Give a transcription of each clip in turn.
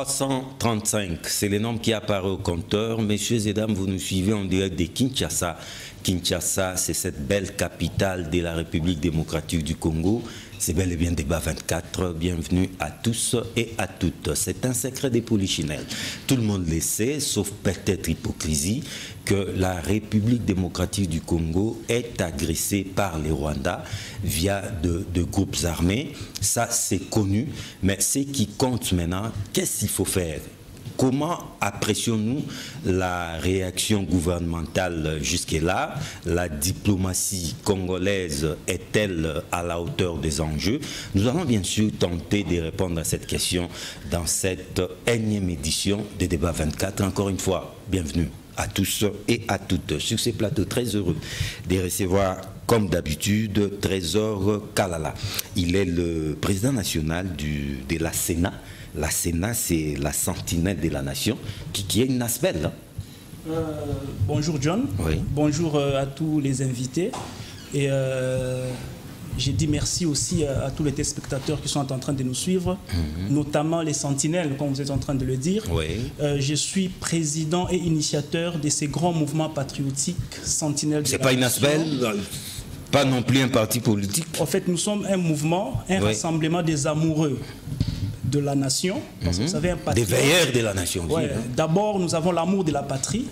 335, c'est le nombre qui apparaît au compteur. Messieurs et dames, vous nous suivez en direct de Kinshasa. Kinshasa, c'est cette belle capitale de la République démocratique du Congo. C'est bel et bien Débat 24. Bienvenue à tous et à toutes. C'est un secret des polichinelles. Tout le monde le sait, sauf peut-être hypocrisie, que la République démocratique du Congo est agressée par les Rwandais via de groupes armés. Ça, c'est connu. Mais ce qui compte maintenant, qu'est-ce qu'il faut faire ? Comment apprécions-nous la réaction gouvernementale jusque-là? La diplomatie congolaise est-elle à la hauteur des enjeux? Nous allons bien sûr tenter de répondre à cette question dans cette énième édition de Débat 24. Encore une fois, bienvenue à tous et à toutes. Sur ces plateaux, très heureux de recevoir, comme d'habitude, Trésor Kalala. Il est le président national de la Sénat. La Sénat, c'est la sentinelle de la nation, qui est une aspelle. Hein? Bonjour John, oui. Bonjour à tous les invités. Et j'ai dit merci aussi à tous les téléspectateurs qui sont en train de nous suivre, notamment les sentinelles, comme vous êtes en train de le dire. Oui. Je suis président et initiateur de ces grands mouvements patriotiques sentinelles. C'est pas une aspelle, pas non plus un parti politique. En fait, nous sommes un mouvement, un rassemblement des amoureux de la nation, parce que vous savez, un patriote, des veilleurs de la nation. Ouais, d'abord, nous avons l'amour de la patrie,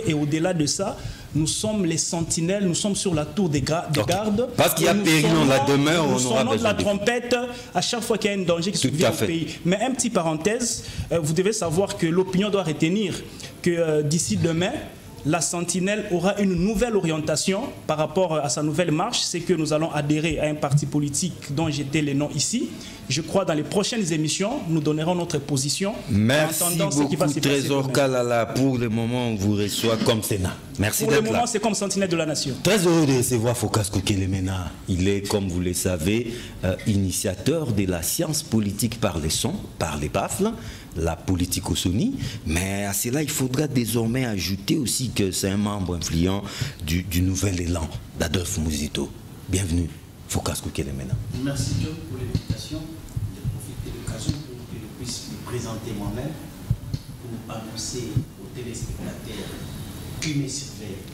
et au-delà de ça, nous sommes les sentinelles, nous sommes sur la tour des gardes. Parce qu'il y a péril dans la demeure, on aura besoin de la trompette à chaque fois qu'il y a un danger qui survient au pays. Mais un petit parenthèse, vous devez savoir que l'opinion doit retenir que d'ici demain, la sentinelle aura une nouvelle orientation par rapport à sa nouvelle marche. C'est que nous allons adhérer à un parti politique dont j'étais le nom ici. Je crois dans les prochaines émissions, nous donnerons notre position. Merci beaucoup, Trésor Kalala. Pour le moment, on vous reçoit comme Sénat. Merci d'être là. Pour le moment, c'est comme sentinelle de la nation. Très heureux de recevoir Phocas Kokelemena. Il est, comme vous le savez, initiateur de la science politique par les sons, par les baffles, la politique au Sony. Mais à cela, il faudra désormais ajouter aussi que c'est un membre influent du nouvel élan d'Adolphe Muzito. Bienvenue, Phocas Kokelemena. Merci John pour l'invitation. Je profite de l'occasion pour que je puisse me présenter moi-même, pour annoncer aux téléspectateurs qui me surveillent,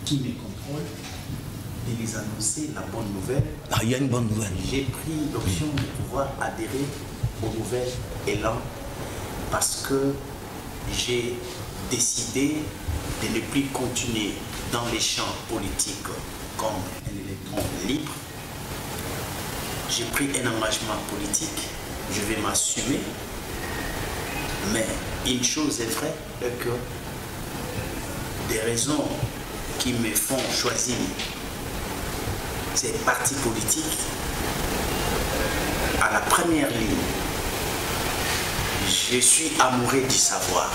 qui me contrôlent, de les annoncer la bonne nouvelle. Ah, il y a une bonne nouvelle. J'ai pris l'option de pouvoir adhérer au nouvel élan parce que j'ai décidé de ne plus continuer dans les champs politiques comme un électron libre. J'ai pris un engagement politique, je vais m'assumer, mais une chose est vraie, c'est que des raisons qui me font choisir ces partis politiques, à la première ligne, je suis amoureux du savoir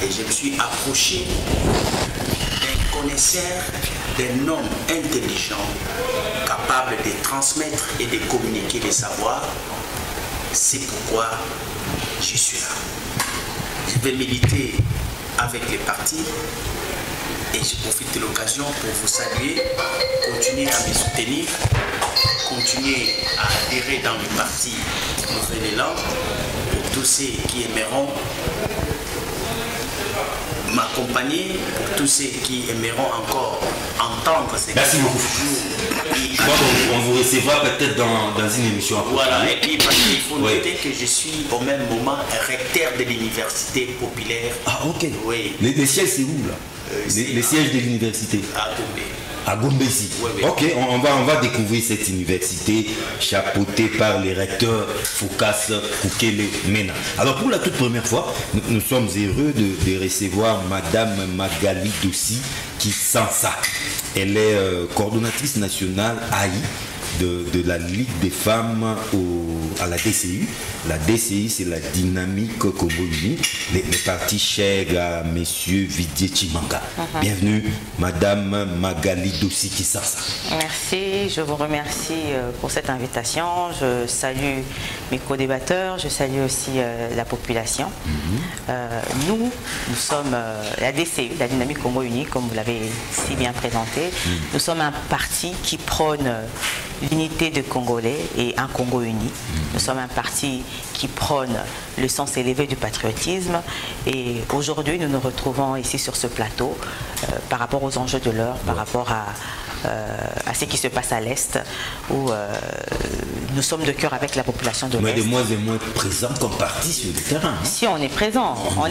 et je me suis approché d'un connaisseur, d'un homme intelligent, capable de transmettre et de communiquer les savoirs. C'est pourquoi je suis là. Je vais militer avec les partis et je profite de l'occasion pour vous saluer, continuer à me soutenir, continuer à adhérer dans le parti Nouvel Élan pour tous ceux qui aimeront m'accompagner, pour tous ceux qui aimeront encore entendre ces Merci beaucoup. On vous recevra peut-être dans une émission. Voilà, et puis parce qu'il faut noter que je suis au même moment recteur de l'université populaire. Ah ok. Oui. Les sièges c'est où là? Les sièges de l'université à Gombe. À Gombe ici. Oui, oui. Ok, on va découvrir cette université chapeautée par le recteur Phocas Kokelemena. Alors pour la toute première fois, nous sommes heureux de recevoir Madame Magali Dossi qui sent ça. Elle est coordonnatrice nationale AI de la Ligue des femmes à la DCI. La DCI, c'est la dynamique Congo-Uni. Les partis chers à Messieurs Vidier Chimanga. Bienvenue, Madame Magali Dossi Kisasa. Merci, je vous remercie pour cette invitation. Je salue mes co-débatteurs, je salue aussi la population. Nous sommes la DCU, la dynamique Congo-Uni, comme vous l'avez si bien présenté. Nous sommes un parti qui prône l'unité de Congolais et un Congo uni. Nous sommes un parti qui prône le sens élevé du patriotisme et aujourd'hui nous nous retrouvons ici sur ce plateau par rapport aux enjeux de l'heure, par rapport à ce qui se passe à l'Est, où nous sommes de cœur avec la population de l'Est. Mais de moins en moins présents comme parti sur le terrain. Hein? Si, on est présent. On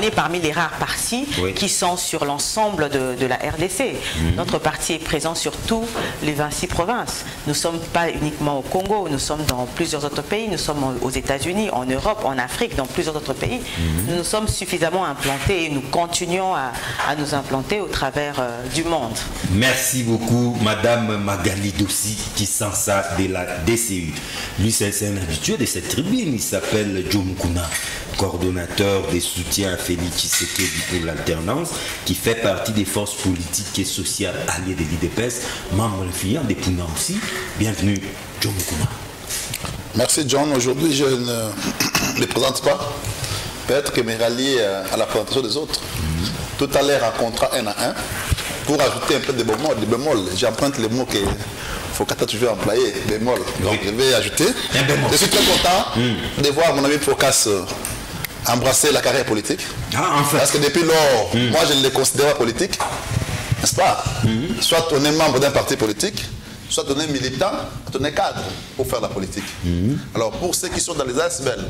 est parmi les rares partis qui sont sur l'ensemble de la RDC. Notre parti est présent sur tous les 26 provinces. Nous ne sommes pas uniquement au Congo, nous sommes dans plusieurs autres pays, nous sommes aux États-Unis, en Europe, en Afrique, dans plusieurs autres pays. Nous nous sommes suffisamment implantés et nous continuons à nous implanter au travers du monde. Merci beaucoup, Madame Magali Dossi, qui sent ça de la DCU. Lui, c'est un habitué de cette tribune. Il s'appelle John Kuna, coordonnateur des soutiens à Félix Tshisekedi pour l'alternance, qui fait partie des forces politiques et sociales alliées de l'IDPS, membre influent des Puna aussi. Bienvenue, John Kuna. Merci, John. Aujourd'hui, je ne les présente pas. Peut-être que me rallier à la présentation des autres. Tout à l'heure, en contrat 1 à 1. Pour ajouter un peu de bémol, j'emprunte les mots que Fokata a toujours employé, bémol. Donc je vais ajouter. Je suis très content de voir mon ami Focas embrasser la carrière politique. Ah, en fait. Parce que depuis lors, moi je ne les considère pas politiques, n'est-ce pas? Soit on est membre d'un parti politique, soit on est militant, soit on est cadre pour faire la politique. Alors pour ceux qui sont dans les ASBL,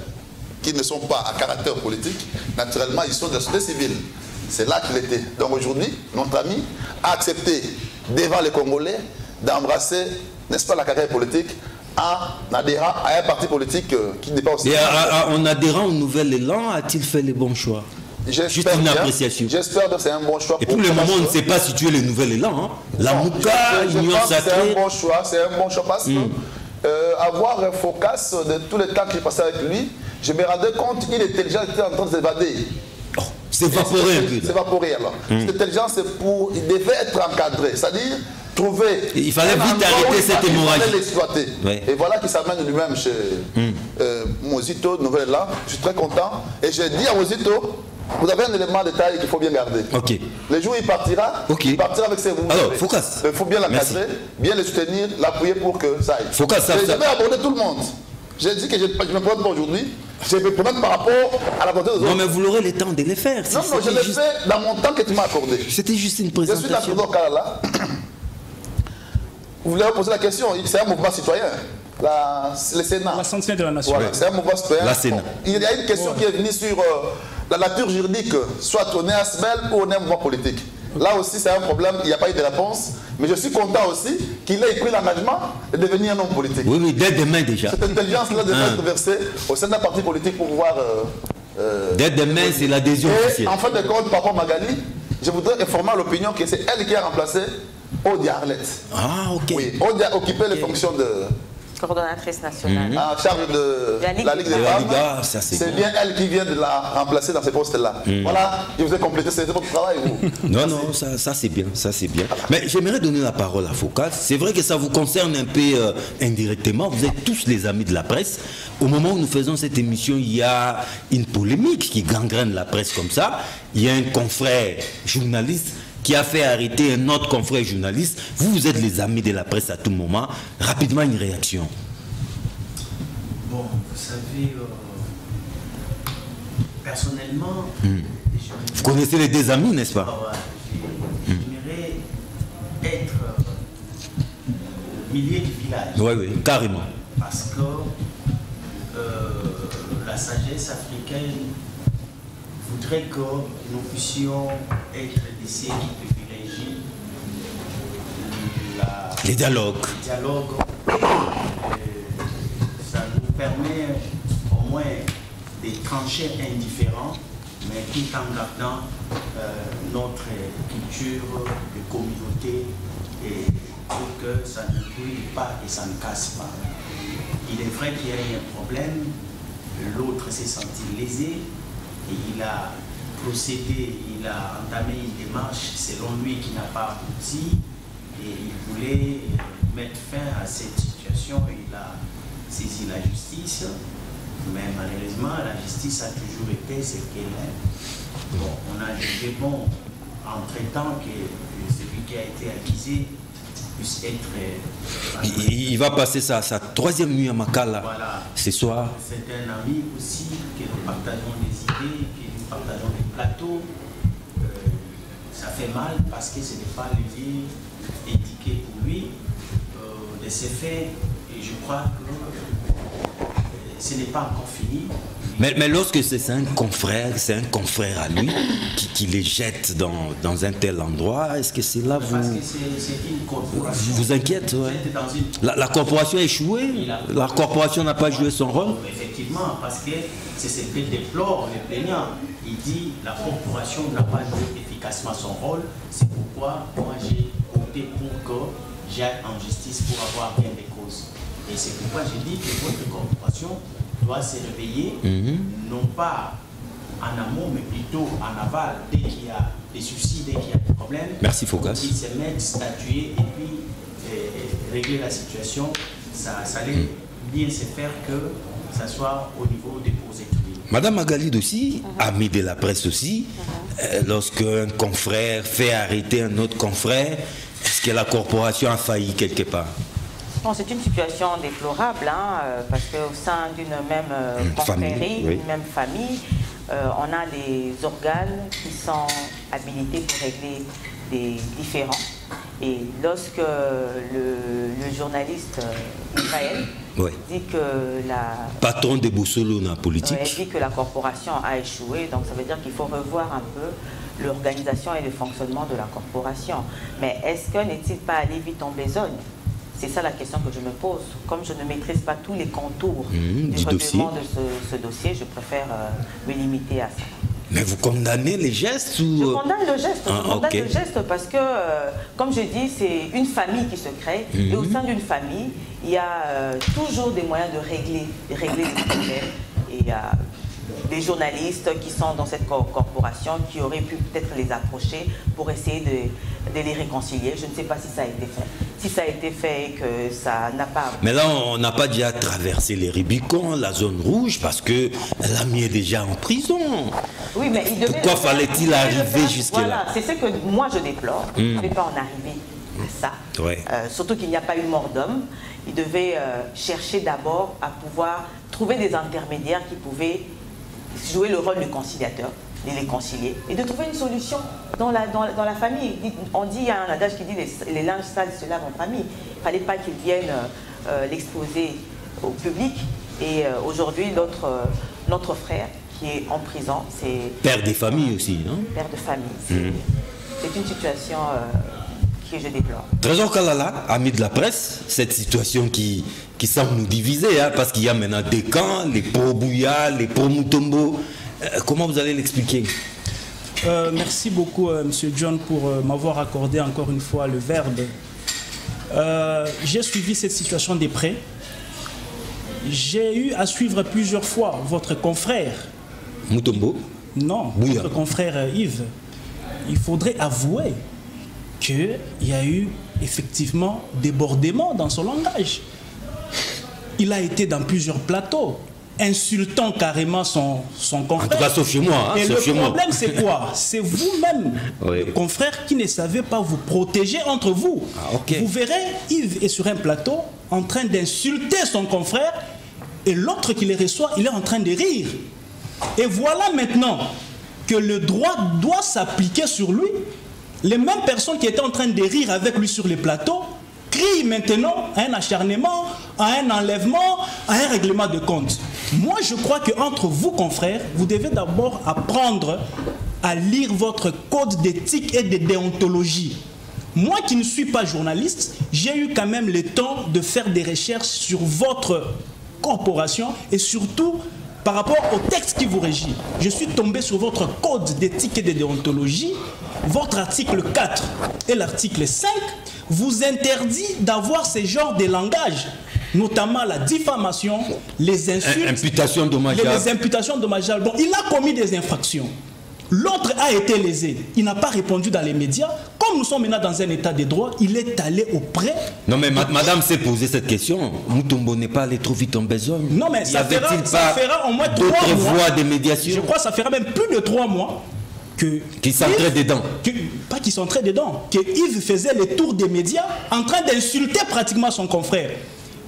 qui ne sont pas à caractère politique, naturellement ils sont de la société civile. C'est là qu'il était. Donc aujourd'hui, notre ami a accepté devant les Congolais d'embrasser, n'est-ce pas, la carrière politique en adhérant à un parti politique qui n'est pas aussi... Et en adhérant au nouvel élan, a-t-il fait les bons choix? Juste une appréciation. J'espère que c'est un bon choix. Et pour le moment, on ne sait pas si tu es le nouvel élan. Hein? La Mouka, l'Union Sacrée... C'est un bon choix, parce que avoir un focus de tous les temps qu'il passait avec lui, je me rendais compte qu'il était déjà en train de s'évader. C'est évaporé un peu. C'est évaporé alors. Cette intelligence, il devait être encadré, c'est-à-dire trouver. Il fallait vite arrêter cette hémorragie. Il fallait l'exploiter. Ouais. Et voilà qu'il s'amène lui-même chez Mozito, nouvelle là. Je suis très content. Et j'ai dit à Mozito, vous avez un élément de taille qu'il faut bien garder. Okay. Le jour où il partira avec ses mouvements. Alors, Focas. Il faut bien l'encadrer, bien le soutenir, l'appuyer pour que ça aille. Focas, ça. Je vais aborder tout le monde. J'ai dit que je ne me prends pas aujourd'hui. Je vais me prendre par rapport à la volonté des autres. Non, mais vous aurez le temps de les faire. Non, je l'ai fait dans mon temps que tu m'as accordé. C'était juste une présentation. Je suis dans Kalala. Vous voulez poser la question? C'est un mouvement citoyen. Le Sénat. La sentinelle de la nation. Voilà, c'est un mouvement citoyen. La Sénat. Il y a une question qui est venue sur la nature juridique. Soit on est ASBL ou on est un mouvement politique. Là aussi, c'est un problème, il n'y a pas eu de réponse. Mais je suis content aussi qu'il ait pris l'engagement de devenir un homme politique. Oui, dès demain déjà. Cette intelligence-là devrait être versée au sein d'un parti politique pour pouvoir... dès demain, c'est l'adhésion officielle. En fin de compte, par rapport à Magali, je voudrais informer l'opinion que c'est elle qui a remplacé Odia Arlette. Ah, ok. Oui, Odia a occupé les fonctions de... Coordonnatrice nationale. En charge de la Ligue des femmes. C'est bien elle qui vient de la remplacer dans ces postes-là. Voilà, je vous ai complété, c'est votre travail, vous. Non, ça c'est bien, ça c'est bien. Mais j'aimerais donner la parole à Focas. C'est vrai que ça vous concerne un peu indirectement. Vous êtes tous les amis de la presse. Au moment où nous faisons cette émission, il y a une polémique qui gangrène la presse comme ça. Il y a un confrère journaliste qui a fait arrêter un autre confrère journaliste. Vous êtes les amis de la presse à tout moment. Rapidement, une réaction. Bon, vous savez, personnellement... Vous connaissez les deux amis, n'est-ce pas? J'aimerais être milieu du village. Oui, carrément. Parce que la sagesse africaine voudrait que nous puissions être de ceux qui privilégient les dialogues. Ça nous permet au moins de trancher indifférents, mais tout en gardant notre culture de communauté et pour que ça ne brûle pas et ça ne casse pas. Il est vrai qu'il y a eu un problème, l'autre s'est senti lésé. Et il a procédé, il a entamé une démarche selon lui qui n'a pas abouti et il voulait mettre fin à cette situation. Il a saisi la justice, mais malheureusement la justice a toujours été ce qu'elle est. Bon, on a jugé bon entre-temps que celui qui a été accusé puisse être... Il va passer sa troisième nuit à Makala ce soir. C'est un ami aussi, que nous partageons des idées, que nous partageons des plateaux. Ça fait mal parce que ce n'est pas le lieu indiqué pour lui de ces faits. Et je crois que ce n'est pas encore fini. Mais lorsque c'est un confrère à lui qui les jette dans un tel endroit, est-ce que c'est là parce que c'est une corporation. Vous inquiète, ouais. La corporation a échoué. La corporation n'a pas joué son rôle. Effectivement, parce que c'est ce que déplore le plaignant. Il dit la corporation n'a pas joué efficacement son rôle. C'est pourquoi moi j'ai opté pour que j'aille en justice pour avoir gain de cause. Et c'est pourquoi j'ai dit que votre corporation doit se réveiller, non pas en amont, mais plutôt en aval, dès qu'il y a des soucis, dès qu'il y a des problèmes. Merci Focas. Ils se mettent, statuer et puis régler la situation. Ça allait bien se faire que ça soit au niveau des posés. Madame Magalid aussi, amie de la presse aussi, lorsqu'un confrère fait arrêter un autre confrère, est-ce que la corporation a failli quelque part? Bon, c'est une situation déplorable, hein, parce qu'au sein d'une même confrérie, d'une même famille, on a des organes qui sont habilités pour régler des différends. Et lorsque le journaliste Israël dit que la... patron de Boussolo dans la politique. Dit que la corporation a échoué, donc ça veut dire qu'il faut revoir un peu l'organisation et le fonctionnement de la corporation. Mais est-ce que n'est-il pas allé vite en besogne? C'est ça la question que je me pose. Comme je ne maîtrise pas tous les contours du règlement de ce dossier, je préfère me limiter à ça. Mais vous condamnez les gestes ou... Je condamne le geste. Je condamne le geste parce que, comme je dis, c'est une famille qui se crée. Et au sein d'une famille, il y a toujours des moyens de régler les problèmes. Et il y a des journalistes qui sont dans cette corporation qui auraient pu peut-être les approcher pour essayer de les réconcilier. Je ne sais pas si ça a été fait. Si ça a été fait et que ça n'a pas... Mais là, on n'a pas déjà traversé les Rubicons, la zone rouge, parce que l'ami est déjà en prison. Oui, mais il devait... Pourquoi fallait-il arriver jusque-là? Voilà, c'est ce que moi je déplore. Il ne devait pas en arriver à ça. Ouais. Surtout qu'il n'y a pas eu mort d'homme. Il devait chercher d'abord à pouvoir trouver des intermédiaires qui pouvaient jouer le rôle du conciliateur, de les concilier et de trouver une solution dans la famille. On dit, il y a un adage qui dit les linges sales se lavent en famille. Il ne fallait pas qu'ils viennent l'exposer au public. Et aujourd'hui, notre frère qui est en prison, c'est... Père des familles aussi, non? Père de famille. C'est une situation que je déplore. Trésor Kalala, ami de la presse, cette situation qui semble nous diviser, hein, parce qu'il y a maintenant des camps, les pro-Bouya, les pro-Mutombo. Comment vous allez l'expliquer? Merci beaucoup, Monsieur John, pour m'avoir accordé encore une fois le verbe. J'ai suivi cette situation de près. J'ai eu à suivre plusieurs fois votre confrère. Mutombo? Non, Bouya. votre confrère Yves. Il faudrait avouer qu'il y a eu effectivement débordement dans son langage. Il a été dans plusieurs plateaux, insultant carrément son confrère. En tout cas, sauf chez moi. Hein, et sauf le chez problème, moi. c'est quoi? C'est vous-même, oui. le confrère, qui ne savez pas vous protéger entre vous. Ah, okay. Vous verrez, Yves est sur un plateau en train d'insulter son confrère et l'autre qui les reçoit, il est en train de rire. Et voilà maintenant que le droit doit s'appliquer sur lui. Les mêmes personnes qui étaient en train de rire avec lui sur les plateaux crient maintenant à un acharnement, à un enlèvement, à un règlement de compte. Moi, je crois qu'entre vous, confrères, vous devez d'abord apprendre à lire votre code d'éthique et de déontologie. Moi qui ne suis pas journaliste, j'ai eu quand même le temps de faire des recherches sur votre corporation et surtout par rapport au texte qui vous régit. Je suis tombé sur votre code d'éthique et de déontologie. Votre article 4 et l'article 5 vous interdit d'avoir ce genre de langage, notamment la diffamation, les insultes, imputations dommageables. Les imputations dommageables. Bon, il a commis des infractions. L'autre a été lésé. Il n'a pas répondu dans les médias. Comme nous sommes maintenant dans un état de droit, il est allé auprès... Non mais madame s'est posé cette question. Mutombo n'est pas allé trop vite en besogne. Non mais ça fera au moins 3 mois. D'autres voies de médiation. Je crois que ça fera même plus de 3 mois Qui s'entrait dedans. Pas qui s'entrait dedans. Que Yves faisait les tours des médias en train d'insulter pratiquement son confrère.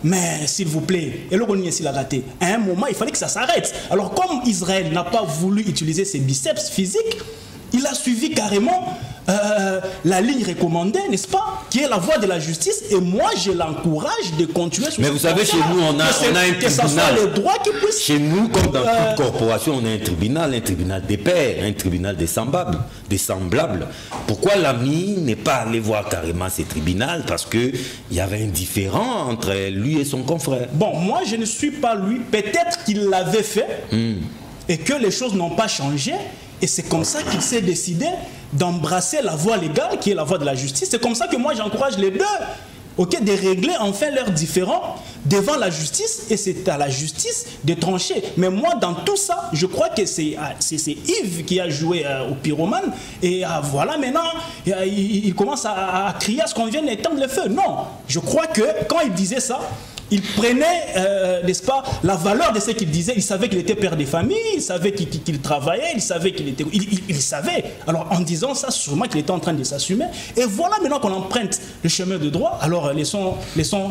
Mais s'il vous plaît, et le Ronier s'il a raté, à un moment il fallait que ça s'arrête. Alors comme Israël n'a pas voulu utiliser ses biceps physiques, il a suivi carrément la ligne recommandée, n'est-ce pas, qui est la voie de la justice. Et moi, je l'encourage de continuer sur. Mais vous savez, chez nous, on a un tribunal. Les droits qui puissent, chez nous, comme dans toute corporation, on a un tribunal des pairs, un tribunal des semblables. Pourquoi l'ami n'est pas allé voir carrément ces tribunaux? Parce qu'il y avait un différend entre lui et son confrère. Bon, moi, je ne suis pas lui. Peut-être qu'il l'avait fait et que les choses n'ont pas changé. Et c'est comme ça qu'il s'est décidé d'embrasser la voie légale, qui est la voie de la justice. C'est comme ça que moi, j'encourage les deux, ok, de régler enfin leurs différends devant la justice. Et c'est à la justice de trancher. Mais moi, dans tout ça, je crois que c'est Yves qui a joué au pyromane. Et voilà, maintenant, il commence à crier à ce qu'on vienne éteindre le feu. Non, je crois que quand il disait ça, il prenait, n'est-ce pas, la valeur de ce qu'il disait. Il savait qu'il était père de famille, il savait qu'il travaillait, il savait qu'il était... Il savait. Alors, en disant ça, sûrement qu'il était en train de s'assumer. Et voilà maintenant qu'on emprunte le chemin de droit. Alors, laissons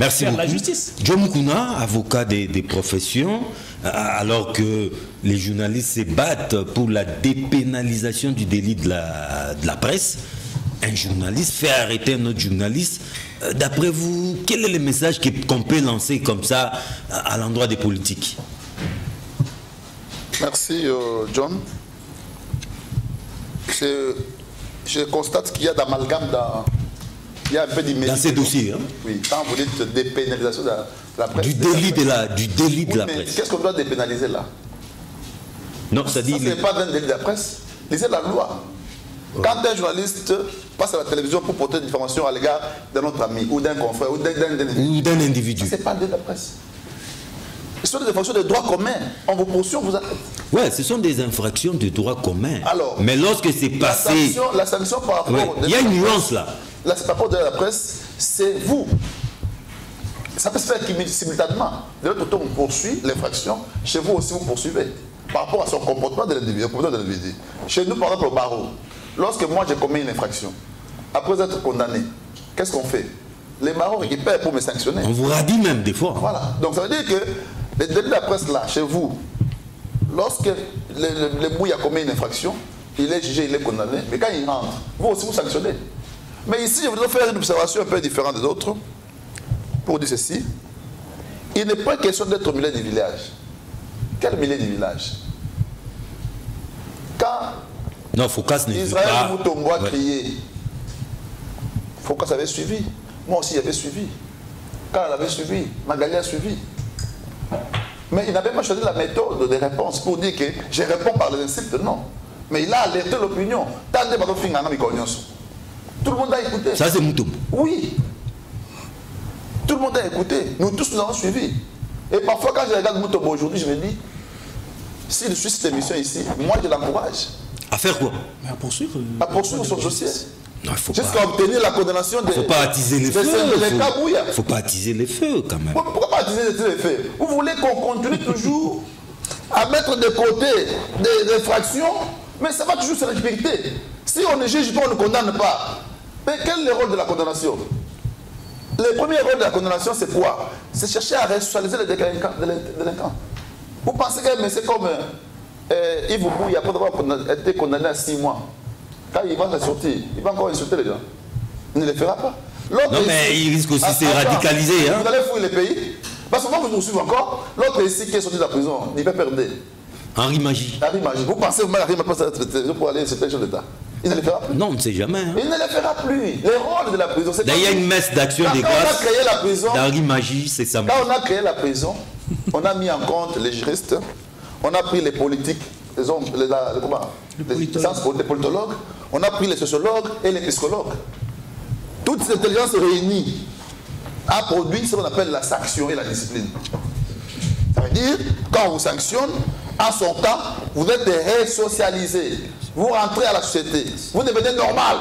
faire la justice. Joe Mukuna, avocat des professions, alors que les journalistes se battent pour la dépénalisation du délit de la presse, un journaliste fait arrêter un autre journaliste. D'après vous, quel est le message qu'on peut lancer comme ça à l'endroit des politiques? Merci John. Je constate qu'il y a d'amalgame il y a un peu d'immédiat. Dans ces dossiers, hein? Oui, quand vous dites dépénalisation de la presse. Du délit de la presse. Qu'est-ce qu'on doit dépénaliser là? Non, ça dit... Ça, c'est pas un délit de la presse. Lisez la loi. Quand un journaliste passe à la télévision pour porter une information à l'égard de notre ami, ou d'un confrère, ou d'un individu, ce n'est pas de la presse. Ce sont des infractions de droit commun. On vous poursuit, on vous arrête. Oui, ce sont des infractions de droit commun. Alors, mais lorsque c'est passé... La sanction par rapport... Ouais, il y a une nuance là. Là, c'est par rapport de la presse, c'est vous. Ça peut se faire simultanément. De l'autre côté, on poursuit l'infraction. Chez vous aussi, vous poursuivez. Par rapport à son comportement de l'individu. Chez nous, par exemple, au barreau, lorsque moi j'ai commis une infraction, après être condamné, qu'est-ce qu'on fait? Les barreaux récupèrent pour me sanctionner. On vous radie même des fois. Voilà. Donc ça veut dire que le délit de la presse là, chez vous, lorsque le bouille a commis une infraction, il est jugé, il est condamné, mais quand il rentre, vous aussi vous sanctionnez. Mais ici, je voudrais faire une observation un peu différente des autres pour dire ceci. Il n'est pas question d'être au milieu du village. Quel milieu du village? Quand non, Foucasse ne Israël Moutombo a crié, Foucasse avait suivi. Moi aussi, j'avais suivi. Quand elle avait suivi, Magali a suivi. Mais il n'avait pas choisi la méthode de réponse pour dire que je réponds par les insultes, non. Mais il a alerté l'opinion. Tout le monde a écouté. Ça, c'est Moutombo. Oui. Tout le monde a écouté. Nous tous, nous avons suivi. Et parfois, quand je regarde Moutombo aujourd'hui, je me dis, s'il suit cette émission ici, moi, je l'encourage. À faire quoi? À poursuivre son dossier. Jusqu'à obtenir la condamnation des... Il ne faut pas attiser les feux. Il ne faut pas attiser les feux quand même. Pourquoi pas attiser les feux? Vous voulez qu'on continue toujours à mettre de côté des infractions, mais ça va toujours se respecter. Si on ne juge pas, on ne condamne pas. Mais quel est le rôle de la condamnation? Le premier rôle de la condamnation, c'est quoi? C'est chercher à resocialiser les délinquants. Vous pensez que c'est comme Yves Bouy, après avoir été condamné à 6 mois, quand il va sortir, il va encore insulter les gens. Il ne le fera pas. Non, mais il risque aussi de se radicaliser. Vous allez fouiller les pays. Parce que vous poursuivez encore. L'autre ici qui est sorti de la prison, il va perdre. Henri Magie. Vous pensez que Henri Magie pour aller sur tel chef d'État? Il ne le fera plus. Non, on ne sait jamais. Hein. Il ne le fera plus. Le rôle de la prison, c'est... D'ailleurs, il y a une messe d'action des grâces. Quand on a créé la prison... d'Henri Magie, c'est ça. Quand on a créé la prison, on a mis en compte les juristes, on a pris les politiques, les hommes, les politologues, on a pris les sociologues et les psychologues. Toute cette intelligence réunie a produit ce qu'on appelle la sanction et la discipline. Ça veut dire, quand on vous sanctionne, en son temps, vous êtes resocialisé. Vous rentrez à la société. Vous devenez normal.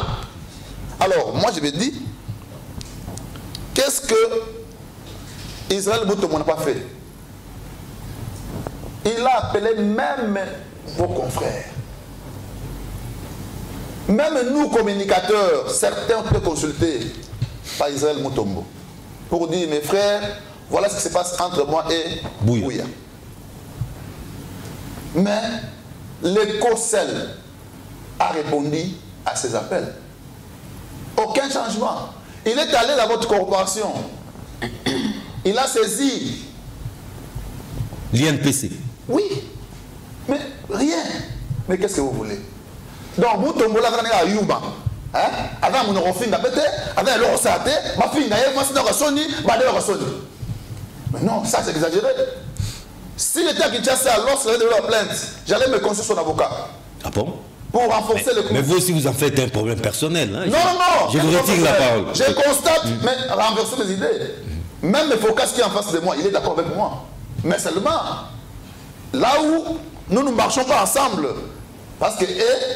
Alors, moi je me dis, qu'est-ce que Israël Moutombo n'a pas fait? Il a appelé même vos confrères. Même nous, communicateurs, certains peuvent consulter par Israël Mutombo pour dire, mes frères, voilà ce qui se passe entre moi et Bouya. Mais l'ECOCEL a répondu à ces appels. Aucun changement. Il est allé dans votre corporation. Il a saisi l'INPC. Oui, mais rien. Mais qu'est-ce que vous voulez? Donc, vous tombez là, vous avez Yuba. Avant, vous avez fait un pété, avant, vous avez fait ma fille, vous avez fait mais non, ça c'est exagéré. S'il était à Kinshasa, lorsqu'il a donné la plainte, j'allais me consulter son avocat. Ah bon? Pour renforcer le coup. Mais vous aussi, vous en faites un problème personnel. Hein? Non, je vous retire la parole. Je constate, mais renverser mes idées. Même le Focas qui est en face de moi, il est d'accord avec moi. Mais seulement, là où nous ne marchons pas ensemble, parce qu'eux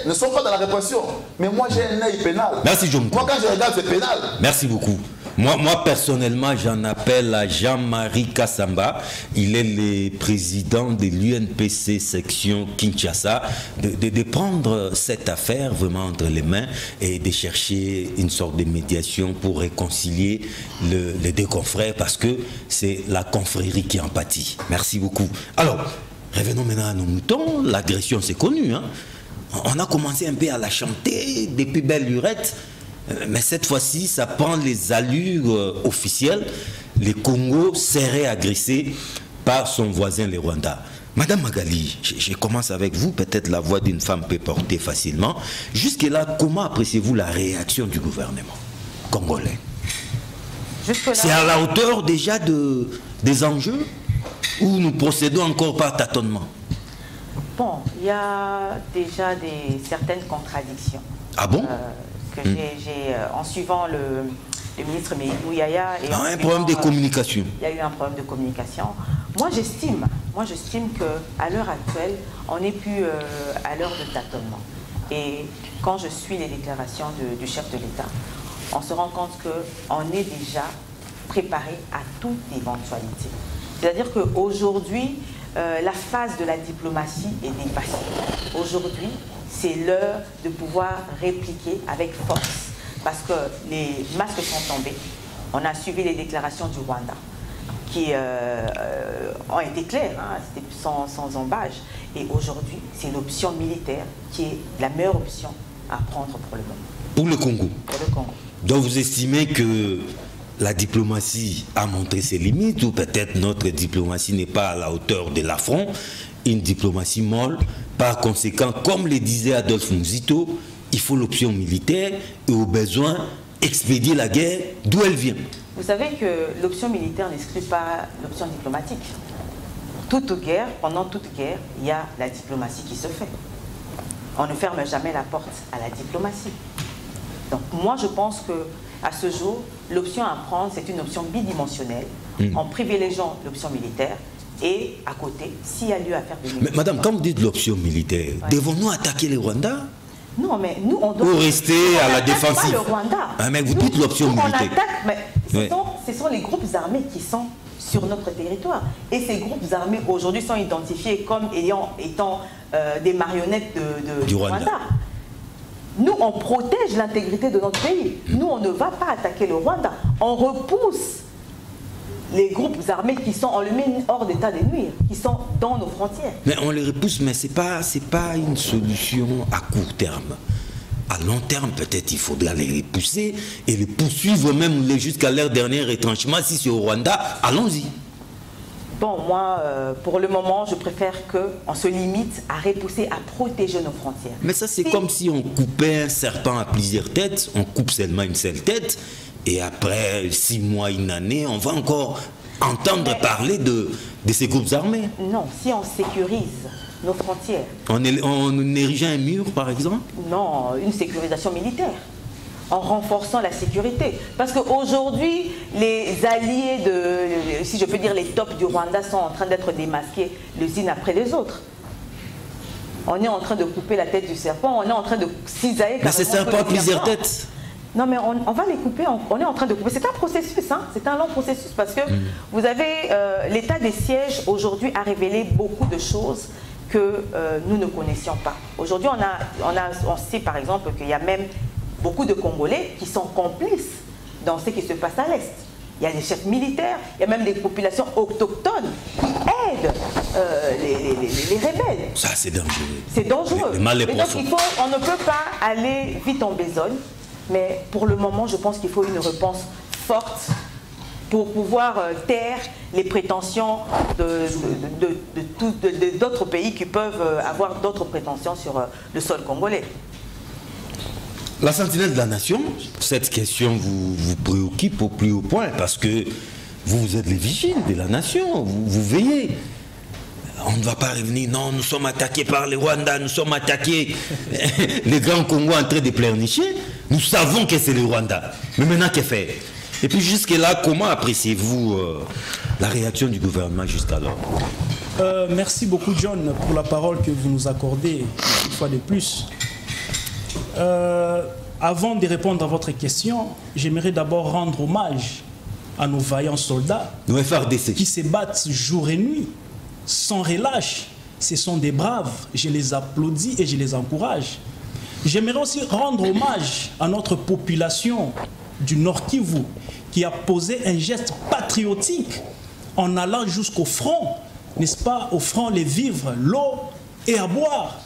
ne sont pas dans la répression. Mais moi, j'ai un œil pénal. Merci, John. Moi, quand je regarde, c'est pénal. Merci beaucoup. Moi, personnellement, j'en appelle à Jean-Marie Kassamba. Il est le président de l'UNPC section Kinshasa, de prendre cette affaire vraiment entre les mains et de chercher une sorte de médiation pour réconcilier les deux confrères, parce que c'est la confrérie qui en pâtit. Merci beaucoup. Alors, revenons maintenant à nos moutons. L'agression, c'est connu. Hein? On a commencé un peu à la chanter depuis belle lurette. Mais cette fois-ci, ça prend les allures officielles. Le Congo serait agressé par son voisin, le Rwanda. Madame Magali, je commence avec vous. Peut-être la voix d'une femme peut porter facilement. Jusque-là, comment appréciez-vous la réaction du gouvernement congolais? C'est à la hauteur déjà des enjeux, ou nous procédons encore par tâtonnement? Bon, il y a déjà certaines contradictions. Ah bon? Que j'ai en suivant le ministre Mouyaya. Un problème de communication. Il y a eu un problème de communication. Moi, j'estime qu'à l'heure actuelle, on n'est plus à l'heure de tâtonnement. Et quand je suis les déclarations du chef de l'État, on se rend compte qu'on est déjà préparé à toute éventualité. C'est-à-dire qu'aujourd'hui, la phase de la diplomatie est dépassée. Aujourd'hui, c'est l'heure de pouvoir répliquer avec force. Parce que les masques sont tombés. On a suivi les déclarations du Rwanda qui ont été claires, hein, c'était sans embâche. Et aujourd'hui, c'est l'option militaire qui est la meilleure option à prendre pour le moment. Pour le Congo? Pour le Congo. Donc vous estimez que la diplomatie a montré ses limites, ou peut-être notre diplomatie n'est pas à la hauteur de l'affront, une diplomatie molle. Par conséquent, comme le disait Adolphe Muzito, il faut l'option militaire et au besoin expédier la guerre d'où elle vient. Vous savez que l'option militaire n'exclut pas l'option diplomatique. Toute guerre, pendant toute guerre, il y a la diplomatie qui se fait. On ne ferme jamais la porte à la diplomatie. Donc moi je pense qu'à ce jour, l'option à prendre, c'est une option bidimensionnelle, en privilégiant l'option militaire. Et à côté, s'il y a lieu à faire des... Mais madame, quand vous dites l'option militaire, devons-nous attaquer le Rwanda? Non, mais nous, on doit... Ou rester à la défensive? Pas le Rwanda. Ah, mais vous dites l'option militaire. On attaque, mais ce sont les groupes armés qui sont sur notre territoire. Et ces groupes armés, aujourd'hui, sont identifiés comme étant des marionnettes du Rwanda. Nous, on protège l'intégrité de notre pays. Nous, on ne va pas attaquer le Rwanda. On repousse les groupes armés qui sont, on les met hors d'état de nuire, qui sont dans nos frontières. Mais on les repousse, mais ce n'est pas une solution à court terme. À long terme, peut-être il faudra les repousser et les poursuivre même jusqu'à leur dernier retranchement. Si c'est au Rwanda, allons-y. Bon, moi, pour le moment, je préfère qu'on se limite à repousser, à protéger nos frontières. Mais ça, c'est comme si on coupait un serpent à plusieurs têtes, on coupe seulement une seule tête. Et après 6 mois, une année, on va encore entendre parler de ces groupes armés. Non, si on sécurise nos frontières. En érigeant un mur, par exemple? Non, une sécurisation militaire. En renforçant la sécurité. Parce qu'aujourd'hui, les alliés si je peux dire les tops du Rwanda sont en train d'être démasqués les unes après les autres. On est en train de couper la tête du serpent, on est en train de cisailler... Mais c'est serpent à plusieurs têtes. Non, mais on va les couper, on est en train de couper. C'est un processus, hein, c'est un long processus parce que vous avez l'état des sièges aujourd'hui a révélé beaucoup de choses que nous ne connaissions pas. Aujourd'hui, on sait par exemple qu'il y a même beaucoup de Congolais qui sont complices dans ce qui se passe à l'Est. Il y a des chefs militaires, il y a même des populations autochtones qui aident les rebelles. Ça, c'est dangereux. C'est dangereux. Le mal est donc, profond. on ne peut pas aller vite en besogne, mais pour le moment, je pense qu'il faut une réponse forte pour pouvoir taire les prétentions d'autres pays qui peuvent avoir d'autres prétentions sur le sol congolais. La sentinelle de la nation, cette question vous préoccupe au plus haut point parce que vous êtes les vigiles de la nation, vous veillez. On ne va pas revenir, non, nous sommes attaqués par les Rwandais, nous sommes attaqués, les grands Congo en train de pleurnicher. Nous savons que c'est les Rwandais. Mais maintenant, que faire? Et puis jusque-là, comment appréciez-vous la réaction du gouvernement jusqu'alors? Merci beaucoup, John, pour la parole que vous nous accordez une fois de plus. Avant de répondre à votre question, j'aimerais d'abord rendre hommage à nos vaillants soldats qui se battent jour et nuit, sans relâche. Ce sont des braves, je les applaudis et je les encourage. J'aimerais aussi rendre hommage à notre population du Nord Kivu qui a posé un geste patriotique en allant jusqu'au front, n'est-ce pas, au front les vivres, l'eau et à boire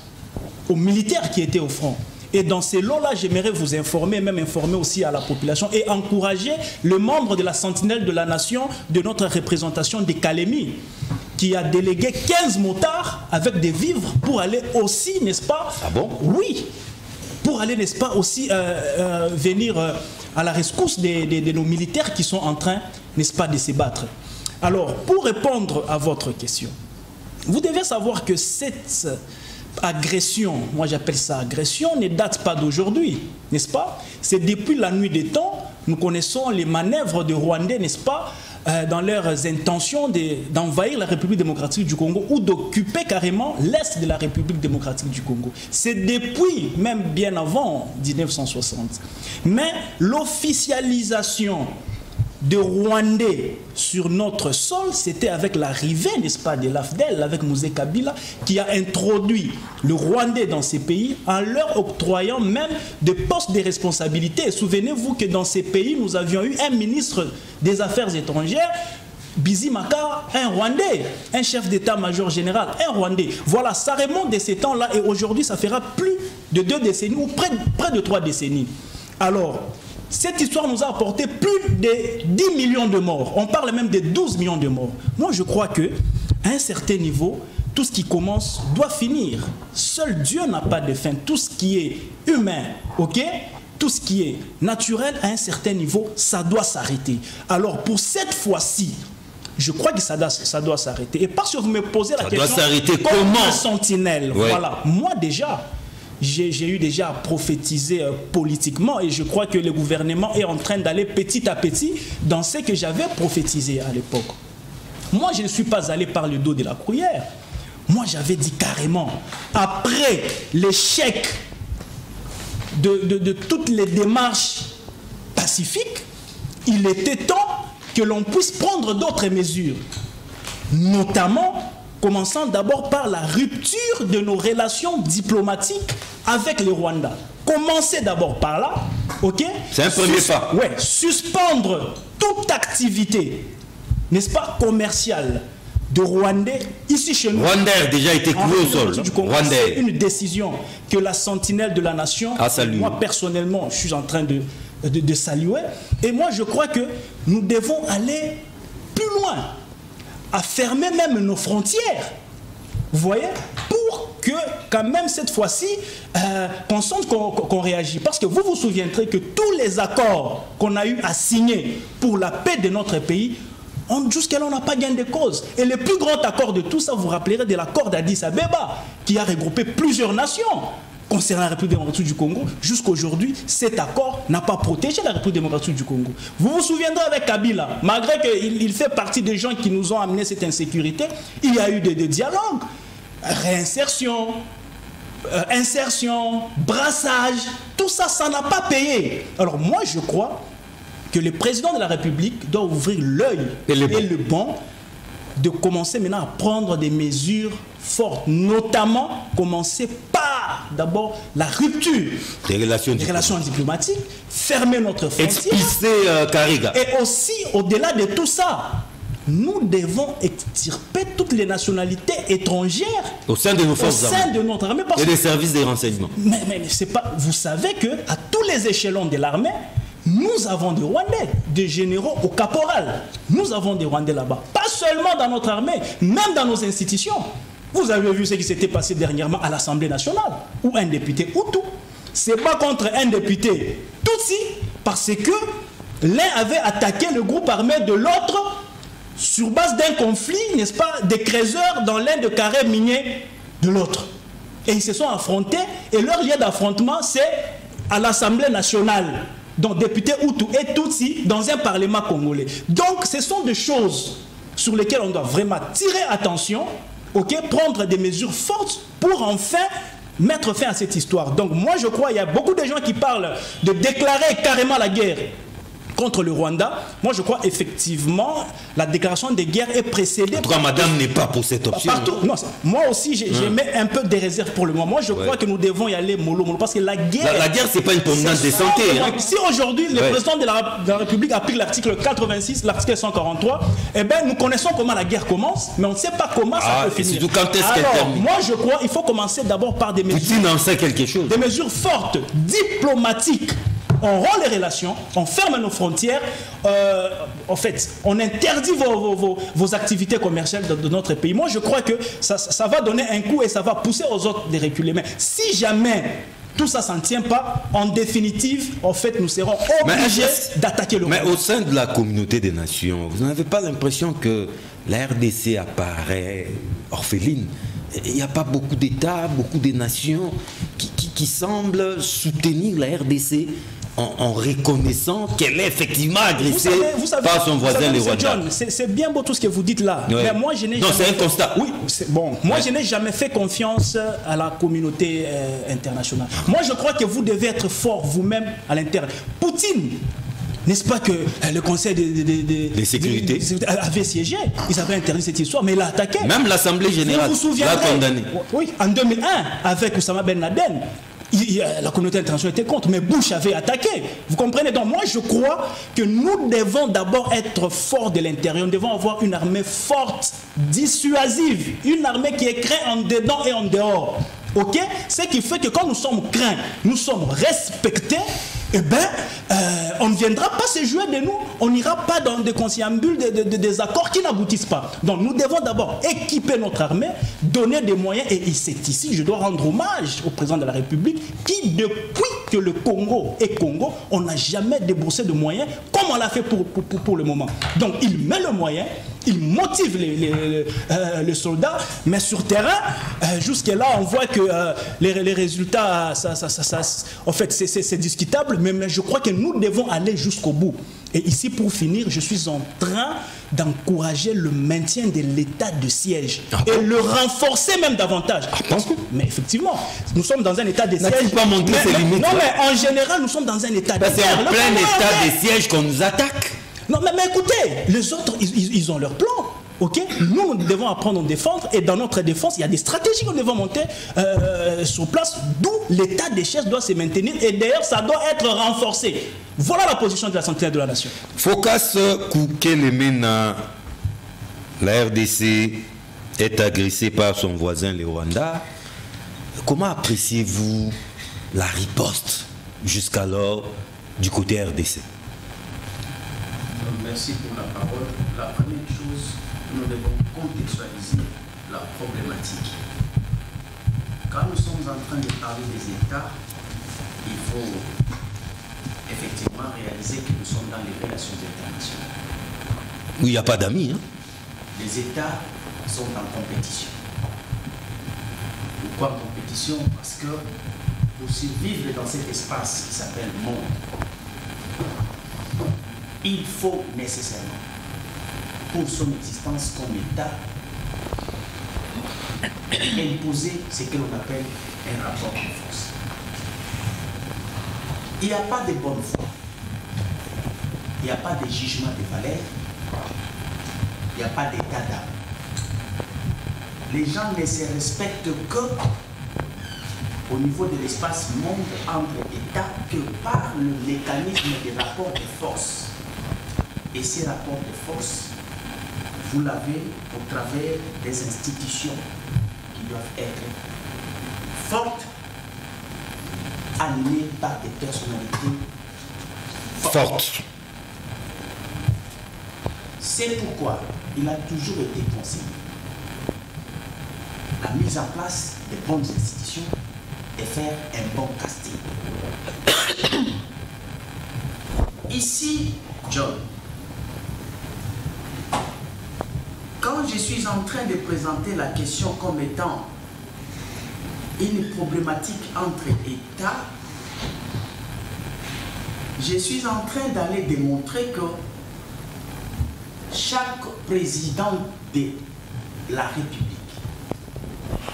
aux militaires qui étaient au front. Et dans ces lots-là, j'aimerais vous informer, même informer aussi à la population et encourager le membre de la Sentinelle de la Nation de notre représentation de Kalemi, qui a délégué 15 motards avec des vivres pour aller aussi, n'est-ce pas? Ah bon? Oui, pour aller, n'est-ce pas, aussi venir à la rescousse de nos militaires qui sont en train, n'est-ce pas, de se battre. Alors, pour répondre à votre question, vous devez savoir que cette agression, moi j'appelle ça agression, ne date pas d'aujourd'hui, n'est-ce pas? C'est depuis la nuit des temps, nous connaissons les manœuvres de Rwandais, n'est-ce pas, dans leurs intentions d'envahir la République démocratique du Congo ou d'occuper carrément l'Est de la République démocratique du Congo. C'est depuis, même bien avant 1960. Mais l'officialisation de Rwandais sur notre sol, c'était avec l'arrivée, n'est-ce pas, de l'AFDEL, avec Mouzé Kabila, qui a introduit le Rwandais dans ces pays en leur octroyant même des postes de responsabilité. Souvenez-vous que dans ces pays, nous avions eu un ministre des Affaires étrangères, Bizi Maka, un Rwandais, un chef d'état-major général, un Rwandais. Voilà, ça remonte de ces temps-là et aujourd'hui, ça fera plus de 2 décennies ou près de 3 décennies. Alors, cette histoire nous a apporté plus de 10 millions de morts. On parle même de 12 millions de morts. Moi, je crois qu'à un certain niveau, tout ce qui commence doit finir. Seul Dieu n'a pas de fin. Tout ce qui est humain, ok? Tout ce qui est naturel, à un certain niveau, ça doit s'arrêter. Alors, pour cette fois-ci, je crois que ça doit s'arrêter. Et parce que vous me posez la question, doit s'arrêter comment? Sentinelle, ouais. Voilà. Moi, déjà, j'ai eu déjà à prophétiser politiquement et je crois que le gouvernement est en train d'aller petit à petit dans ce que j'avais prophétisé à l'époque. Moi, je ne suis pas allé par le dos de la cuillère. Moi, j'avais dit carrément, après l'échec de toutes les démarches pacifiques, il était temps que l'on puisse prendre d'autres mesures, notamment commençant d'abord par la rupture de nos relations diplomatiques avec le Rwanda. Commencez d'abord par là, ok? C'est un premier pas. Ouais, suspendre toute activité, n'est-ce pas, commerciale de Rwandais ici chez nous. Rwanda a déjà été cloué au sol. C'est une décision que la Sentinelle de la Nation, moi personnellement, je suis en train de saluer. Et moi, je crois que nous devons aller plus loin, à fermer même nos frontières, vous voyez, pour que quand même cette fois-ci, qu'on sente qu'on réagit. Parce que vous vous souviendrez que tous les accords qu'on a eu à signer pour la paix de notre pays, jusqu'à là on n'a pas gain de cause. Et le plus grand accord de tout ça, vous vous rappellerez de l'accord d'Addis Abeba, qui a regroupé plusieurs nations. Concernant la République démocratique du Congo, jusqu'aujourd'hui, cet accord n'a pas protégé la République démocratique du Congo. Vous vous souviendrez avec Kabila, malgré qu'il fait partie des gens qui nous ont amené cette insécurité, il y a eu des dialogues, réinsertion, insertion, brassage, tout ça, ça n'a pas payé. Alors moi, je crois que le président de la République doit ouvrir l'œil et le banc de commencer maintenant à prendre des mesures fortes, notamment commencer par d'abord la rupture des relations diplomatiques, fermer notre frontière. Expulser Kariga. Et aussi, au-delà de tout ça, nous devons extirper toutes les nationalités étrangères au sein de nos forces armées, au sein de notre armée, et des services de renseignement. Mais c'est pas, vous savez qu'à tous les échelons de l'armée, nous avons des Rwandais, des généraux au caporal. Nous avons des Rwandais là-bas. Pas seulement dans notre armée, même dans nos institutions. Vous avez vu ce qui s'était passé dernièrement à l'Assemblée nationale, où un député Hutu s'est battu contre un député Tutsi parce que l'un avait attaqué le groupe armé de l'autre sur base d'un conflit, n'est-ce pas, des creuseurs dans l'un des carrés miniers de l'autre. Et ils se sont affrontés, et leur lien d'affrontement, c'est à l'Assemblée nationale. Donc, députés Hutu et Tutsi dans un parlement congolais. Donc, ce sont des choses sur lesquelles on doit vraiment tirer attention, prendre des mesures fortes pour enfin mettre fin à cette histoire. Donc, moi, je crois qu'il y a beaucoup de gens qui parlent de déclarer carrément la guerre contre le Rwanda. Moi, je crois effectivement la déclaration de guerre est précédée. En tout cas, madame n'est pas pour cette option. Partout. Non, moi aussi, j'ai mis un peu des réserves pour le moment. Moi, je crois que nous devons y aller mollo, parce que la guerre... La guerre, c'est pas une promenade de santé. Hein. Si aujourd'hui, le président de la République applique l'article 86, l'article 143, eh bien, nous connaissons comment la guerre commence, mais on ne sait pas comment ça peut finir. Quand est-ce qu'elle termine? Moi, je crois qu'il faut commencer d'abord par des mesures... Poutine en sait quelque chose. Des mesures fortes, diplomatiques. On rend les relations, on ferme nos frontières, en fait, on interdit vos activités commerciales de notre pays. Moi, je crois que ça va donner un coup et ça va pousser aux autres de reculer. Mais si jamais tout ça s'en tient pas, en définitive, en fait, nous serons obligés d'attaquer le monde. Mais au sein de la communauté des nations, vous n'avez pas l'impression que la RDC apparaît orpheline? Il n'y a pas beaucoup d'États, beaucoup de nations qui semblent soutenir la RDC en reconnaissant qu'elle est effectivement agressée par son voisin le Rwanda. C'est bien beau tout ce que vous dites là. Ouais. Mais moi, je n'ai non, c'est un constat. Oui, bon. Moi, je n'ai jamais fait confiance à la communauté internationale. Moi, je crois que vous devez être fort vous-même à l'intérieur. Poutine, n'est-ce pas que le Conseil de sécurité avait siégé, ils avaient interdit cette histoire, mais il a attaqué. Même l'Assemblée générale l'a condamné. Oui, en 2001, avec Oussama Ben Laden. La communauté internationale était contre, mais Bush avait attaqué. Vous comprenez? Donc moi, je crois que nous devons d'abord être forts de l'intérieur. Nous devons avoir une armée forte, dissuasive. Une armée qui est crainte en dedans et en dehors. Ok? Ce qui fait que quand nous sommes craints, nous sommes respectés, eh bien, on ne viendra pas se jouer de nous. On n'ira pas dans des conciliabules, des accords qui n'aboutissent pas. Donc nous devons d'abord équiper notre armée, donner des moyens. Et c'est ici, je dois rendre hommage au président de la République qui, depuis que le Congo est Congo, on n'a jamais déboursé de moyens comme on l'a fait pour le moment. Donc il met le moyen, il motive les soldats, mais sur terrain, jusque-là, on voit que les résultats, en fait, c'est discutable, mais je crois que nous devons aller jusqu'au bout. Et ici, pour finir, je suis en train d'encourager le maintien de l'état de siège et le renforcer même davantage. Mais effectivement, nous sommes dans un état de siège. Pas montré ses limites, non, mais en général, nous sommes dans un état de siège. C'est en plein état de siège qu'on nous attaque. Non, mais écoutez, les autres, ils ont leur plan. Ok, nous devons apprendre à nous défendre, et dans notre défense, il y a des stratégies qu'on devons monter sur place, d'où l'état des chefs doit se maintenir, et d'ailleurs, ça doit être renforcé. Voilà la position de la Sentinelle de la Nation. Focus Koukelemena, la RDC est agressée par son voisin le Rwanda. Comment appréciez-vous la riposte jusqu'alors du côté RDC? Merci pour la parole. La première chose, nous devons contextualiser la problématique. Quand nous sommes en train de parler des États, il faut effectivement réaliser que nous sommes dans les relations internationales. Où il n'y a pas d'amis. Hein? Les États sont en compétition. Pourquoi en compétition? Parce que pour survivre dans cet espace qui s'appelle monde, il faut nécessairement, pour son existence comme État, imposer ce que l'on appelle un rapport de force. Il n'y a pas de bonne foi, il n'y a pas de jugement de valeur, il n'y a pas d'état d'âme. les gens ne se respectent que au niveau de l'espace monde entre États que par le mécanisme des rapports de force. Et ces rapports de force, vous l'avez au travers des institutions qui doivent être fortes, animées par des personnalités fortes. C'est pourquoi il a toujours été conseillé la mise en place de bonnes institutions et faire un bon casting. Ici, John, quand je suis en train de présenter la question comme étant une problématique entre États, je suis en train d'aller démontrer que chaque président de la République,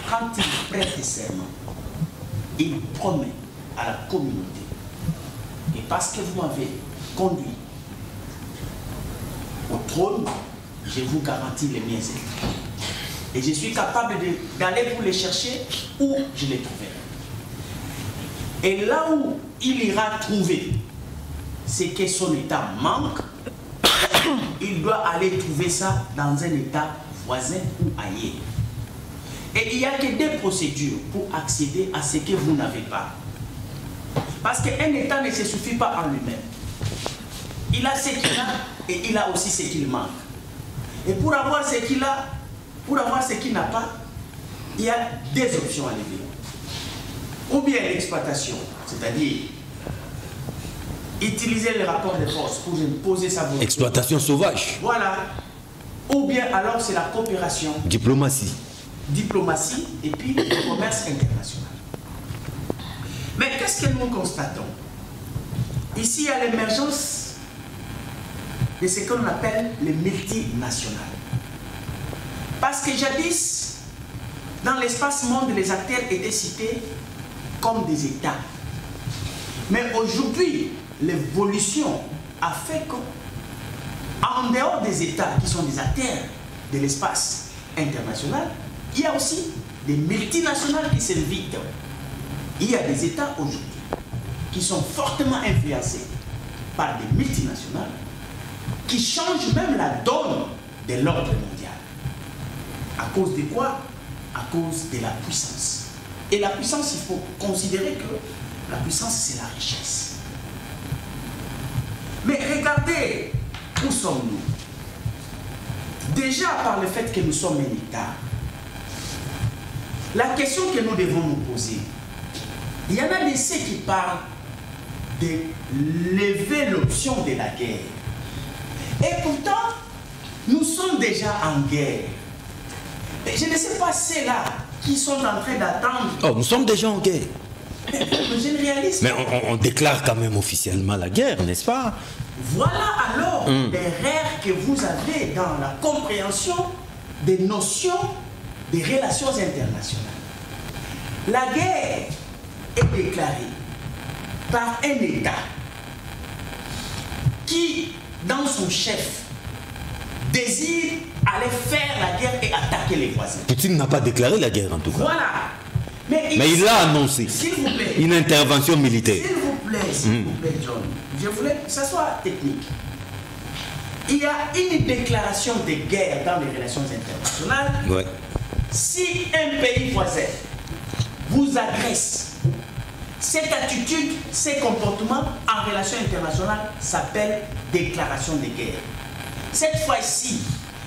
quand il prête serment, il promet à la communauté, et parce que vous m'avez conduit au trône, je vous garantis les miens élections. Et je suis capable d'aller vous les chercher où je les trouverai. Et là où il ira trouver ce que son État manque, il doit aller trouver ça dans un État voisin ou ailleurs. Et il n'y a que des procédures pour accéder à ce que vous n'avez pas. Parce qu'un État ne se suffit pas en lui-même. Il a ce qu'il a et il a aussi ce qu'il manque. Et pour avoir ce qu'il a, pour avoir ce qu'il n'a pas, il y a des options à lever. Ou bien l'exploitation, c'est-à-dire utiliser les rapports de force pour imposer sa volonté. Exploitation sauvage. Voilà. Ou bien alors c'est la coopération. Diplomatie. Diplomatie et puis le commerce international. Mais qu'est-ce que nous constatons? Ici, il y a l'émergence de ce qu'on appelle les multinationales. Parce que jadis, dans l'espace monde, les acteurs étaient cités comme des États. Mais aujourd'hui, l'évolution a fait qu'en dehors des États qui sont des acteurs de l'espace international, il y a aussi des multinationales qui s'invitent. Il y a des États aujourd'hui qui sont fortement influencés par des multinationales qui changent même la donne de l'ordre mondial. À cause de quoi? À cause de la puissance. Et la puissance, il faut considérer que la puissance, c'est la richesse. Mais regardez, où sommes-nous? Déjà par le fait que nous sommes un État, la question que nous devons nous poser, il y en a des qui parlent de lever l'option de la guerre. Et pourtant, nous sommes déjà en guerre. Et je ne sais pas ceux-là qui sont en train d'attendre. Oh, nous sommes déjà en guerre. Mais je ne réalise pas. Mais on déclare quand même officiellement la guerre, n'est-ce pas? Voilà alors l'erreur que vous avez dans la compréhension des notions des relations internationales. La guerre est déclarée par un État qui, dans son chef, désire aller faire la guerre et attaquer les voisins. Poutine n'a pas déclaré la guerre en tout cas. Voilà. Mais il l'a annoncé. S'il vous plaît. Une intervention militaire. S'il vous plaît, John. Je voulais que ça soit technique. Il y a une déclaration de guerre dans les relations internationales. Ouais. Si un pays voisin vous agresse, cette attitude, ces comportements en relations internationales s'appellent déclaration de guerre. Cette fois-ci,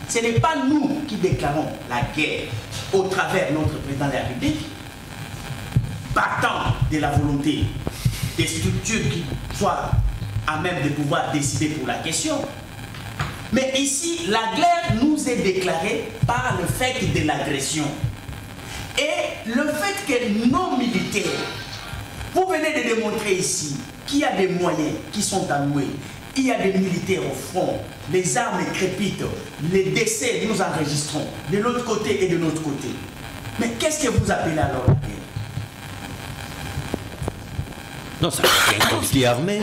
ce n'est pas nous qui déclarons la guerre au travers de notre président de la République, partant de la volonté des structures qui soient à même de pouvoir décider pour la question. Mais ici, la guerre nous est déclarée par le fait de l'agression. Et le fait que nos militaires, vous venez de démontrer ici qu'il y a des moyens qui sont alloués. Il y a des militaires au front, les armes crépitent, les décès nous enregistrons de l'autre côté et de l'autre côté. Mais qu'est-ce que vous appelez alors la guerre? Non, ça c'est un conflit armé.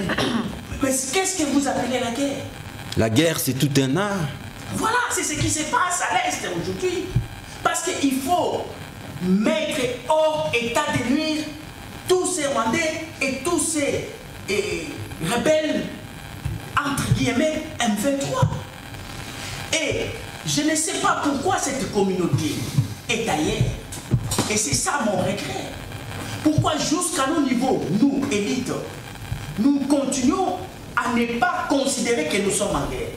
Mais qu'est-ce que vous appelez la guerre? La guerre, c'est tout un art. Voilà, c'est ce qui se passe à l'Est aujourd'hui. Parce qu'il faut mettre hors état de nuire tous ces Rwandais et tous ces rebelles, entre guillemets, M23. Et je ne sais pas pourquoi cette communauté est ailleurs. Et c'est ça mon regret. Pourquoi jusqu'à nos niveaux, nous, élites, nous continuons à ne pas considérer que nous sommes en guerre.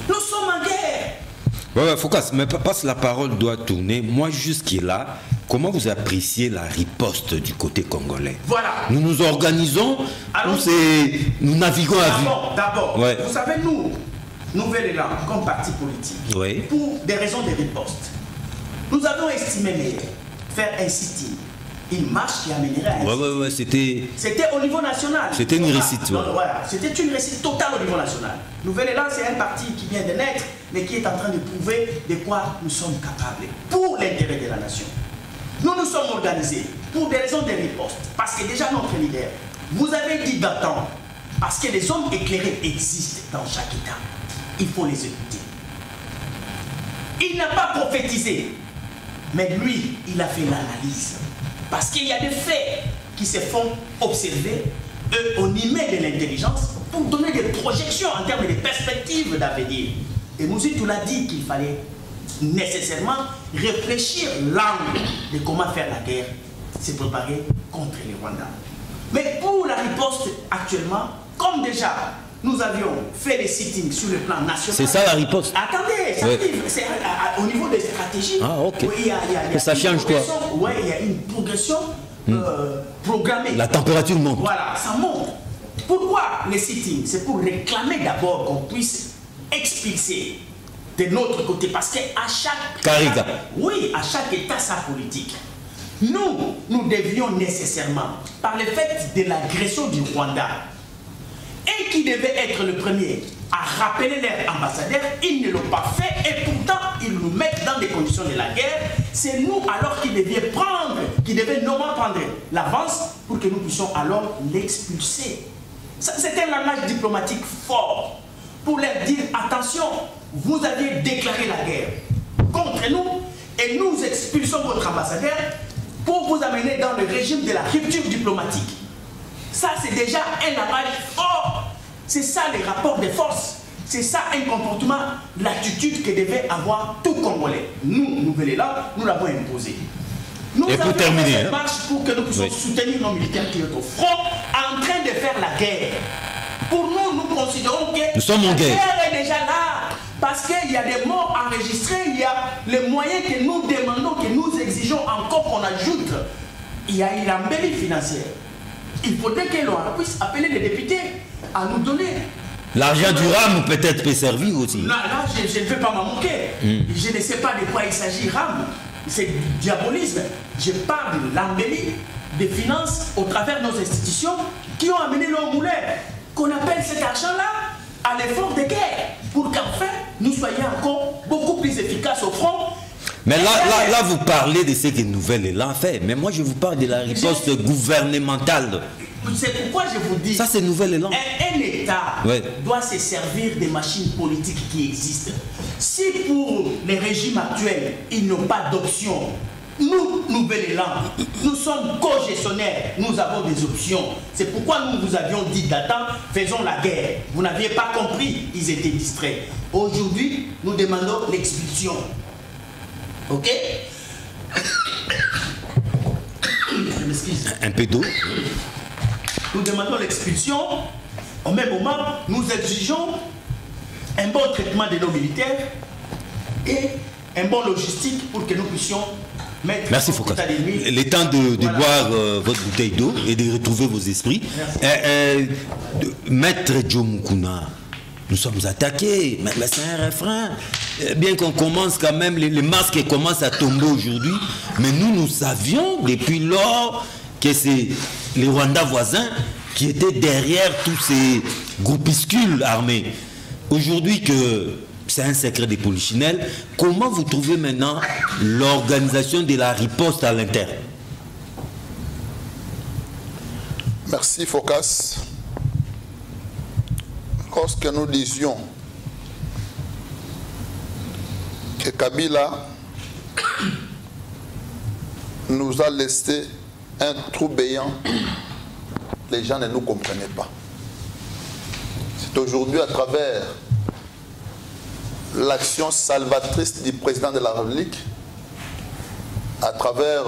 Nous sommes en guerre. Ouais, Focas, mais parce que la parole doit tourner, moi jusqu'à-là, comment vous appréciez la riposte du côté congolais? Voilà. Nous nous organisons, nous naviguons à vue. D'abord, ouais. Vous savez, nous, Nouvel Élan, comme parti politique, ouais. Pour des raisons de riposte, nous avons estimé faire un sit-in, une marche qui amènerait à un sit-in. Ouais, c'était au niveau national. C'était une réussite. Voilà, c'était une réussite totale au niveau national. Nouvel Élan, c'est un parti qui vient de naître, mais qui est en train de prouver de quoi nous sommes capables pour l'intérêt de la nation. Nous nous sommes organisés pour des raisons de riposte, parce que déjà notre leader, vous avez dit d'attendre, parce que les hommes éclairés existent dans chaque État. Il faut les écouter. Il n'a pas prophétisé, mais lui, il a fait l'analyse. Parce qu'il y a des faits qui se font observer, on y met de l'intelligence pour donner des projections en termes de perspectives d'avenir. Et Mouzit l'a dit qu'il fallait nécessairement réfléchir l'angle de comment faire la guerre, se préparer contre les Rwandais. Mais pour la riposte actuellement, comme déjà nous avions fait des sittings sur le plan national. C'est ça la riposte? Attendez, ça arrive, c'est au niveau des stratégies. Ah, ok. Oui, ça change quoi? Oui, il y a une progression programmée. La température monte. Voilà, ça monte. Pourquoi les sittings? C'est pour réclamer d'abord qu'on puisse expulser de notre côté. Parce qu'à chaque État, oui, à chaque État sa politique. Nous devions nécessairement, par le fait de l'agression du Rwanda, et qui devait être le premier à rappeler leur ambassadeur, ils ne l'ont pas fait et pourtant ils nous mettent dans des conditions de la guerre. C'est nous alors qui devaient normalement prendre l'avance pour que nous puissions alors l'expulser. C'est un langage diplomatique fort pour leur dire attention, vous avez déclaré la guerre contre nous et nous expulsons votre ambassadeur pour vous amener dans le régime de la rupture diplomatique. Ça, c'est déjà un langage fort. C'est ça les rapports de force. C'est ça un comportement, l'attitude que devait avoir tout Congolais. Nous, Nouvel Élan, nous l'avons imposé. Nous avons fait cette marche pour que nous puissions soutenir nos militaires qui sont au front en train de faire la guerre. Pour nous, nous considérons que nous sommes en guerre. La guerre est déjà là. Parce qu'il y a des morts enregistrés, il y a les moyens que nous demandons, que nous exigeons encore qu'on ajoute. Il y a une embellie financière. Il faudrait que l'on puisse appeler les députés à nous donner. L'argent du RAM peut-être peut servir aussi. Là je ne vais pas m'en moquer. Je ne sais pas de quoi il s'agit, RAM. C'est du diabolisme. Je parle de l'embellie des finances au travers de nos institutions qui ont amené leur moulin. Qu'on appelle cet argent-là à l'effort de guerre pour qu'enfin nous soyons encore beaucoup plus efficaces au front. Mais là, vous parlez de ce que Nouvel Élan fait. Mais moi, je vous parle de la riposte gouvernementale. C'est pourquoi je vous dis... Ça, c'est Nouvel Élan. Un État doit se servir des machines politiques qui existent. Si pour les régimes actuels, ils n'ont pas d'option, nous, Nouvel Élan, nous sommes co-gestionnaires, nous avons des options. C'est pourquoi nous vous avions dit d'attendre, faisons la guerre. Vous n'aviez pas compris, ils étaient distraits. Aujourd'hui, nous demandons l'expulsion. Ok? Je m'excuse. Un peu d'eau. Nous demandons l'expulsion. Au même moment, nous exigeons un bon traitement de nos militaires et un bon logistique pour que nous puissions mettre... Merci Foucault. Le temps de boire votre bouteille d'eau et de retrouver vos esprits. Maître Joe Mukuna, nous sommes attaqués, mais c'est un refrain. Bien qu'on commence quand même, les masques commencent à tomber aujourd'hui, mais nous savions depuis lors que c'est les Rwandais voisins qui étaient derrière tous ces groupuscules armés. Aujourd'hui que c'est un secret des polichinelles, comment vous trouvez maintenant l'organisation de la riposte à l'interne? Merci Focas. Lorsque nous disions que que Kabila nous a laissé un trou béant, les gens ne nous comprenaient pas. C'est aujourd'hui à travers l'action salvatrice du président de la République, à travers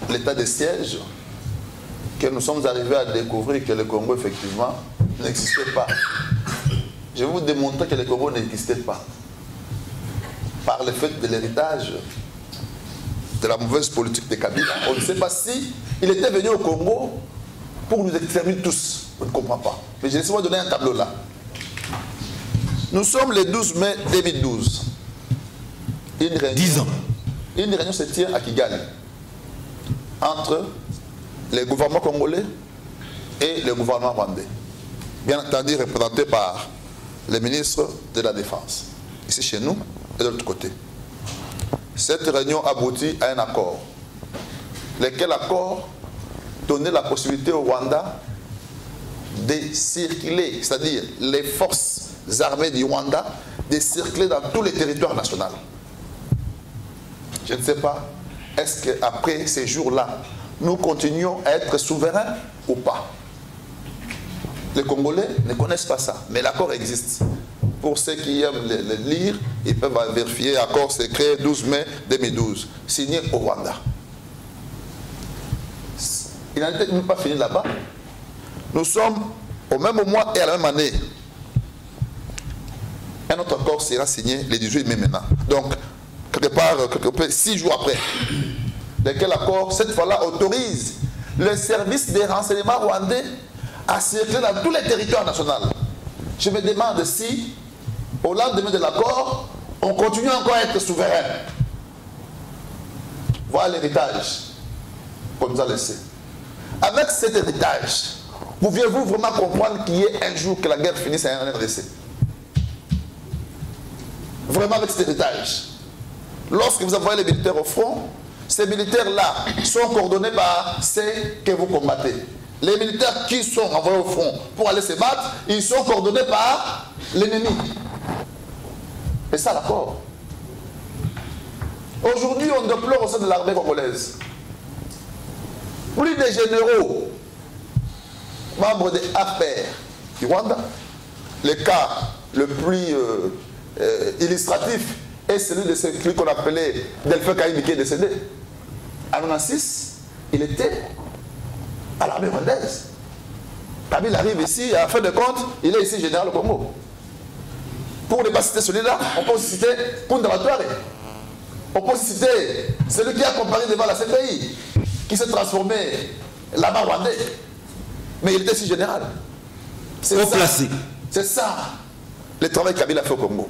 l'état de siège, que nous sommes arrivés à découvrir que le Congo, effectivement, n'existait pas. Je vais vous démontrer que le Congo n'existait pas. Par le fait de l'héritage de la mauvaise politique de Kabila. On ne sait pas si il était venu au Congo pour nous exterminer tous. On ne comprend pas. Mais je vais vous donner un tableau là. Nous sommes le 12 mai 2012. 10 ans. Une réunion se tient à Kigali entre le gouvernement congolais et le gouvernement rwandais. Bien entendu représenté par le ministre de la Défense. Ici chez nous et de l'autre côté. Cette réunion aboutit à un accord. Lequel accord donnait la possibilité au Rwanda de circuler, c'est-à-dire les forces armées du Rwanda, de circuler dans tous les territoires nationaux. Je ne sais pas, est-ce qu'après ces jours-là, nous continuons à être souverains ou pas? Les Congolais ne connaissent pas ça, mais l'accord existe. Pour ceux qui aiment le lire, ils peuvent vérifier l'accord secret 12 mai 2012, signé au Rwanda. Il n'en était même pas fini là-bas. Nous sommes au même mois et à la même année. Un autre accord sera signé le 18 mai maintenant. Donc, quelque part 6 jours après. Lequel accord, cette fois-là, autorise le service des renseignements rwandais à circuler dans tous les territoires nationaux. Je me demande si, au lendemain de l'accord, on continue encore à être souverain. Voilà l'héritage qu'on nous a laissé. Avec cet héritage, pouviez-vous vraiment comprendre qu'il y ait un jour que la guerre finisse à un RDC? Vraiment avec cet héritage. Lorsque vous envoyez les militaires au front, ces militaires-là sont coordonnés par ceux que vous combattez. Les militaires qui sont envoyés au front pour aller se battre, ils sont coordonnés par l'ennemi. Et ça, l'accord. Aujourd'hui, on déplore au sein de l'armée congolaise. Plus de généraux, membres des APR du Rwanda, le cas le plus illustratif est celui de celui qu'on appelait Delphin Kaïmi qui est décédé. En 1996, il était à l'armée rwandaise. Kabila arrive ici, à la fin de compte, il est ici général au Congo. Pour ne pas citer celui-là, on peut aussi citer Kundra Touare. On peut aussi citer celui qui a comparé devant la CPI, qui s'est transformé là-bas rwandais. Mais il était ici général. C'est ça. C'est ça le travail que Kabila fait au Congo.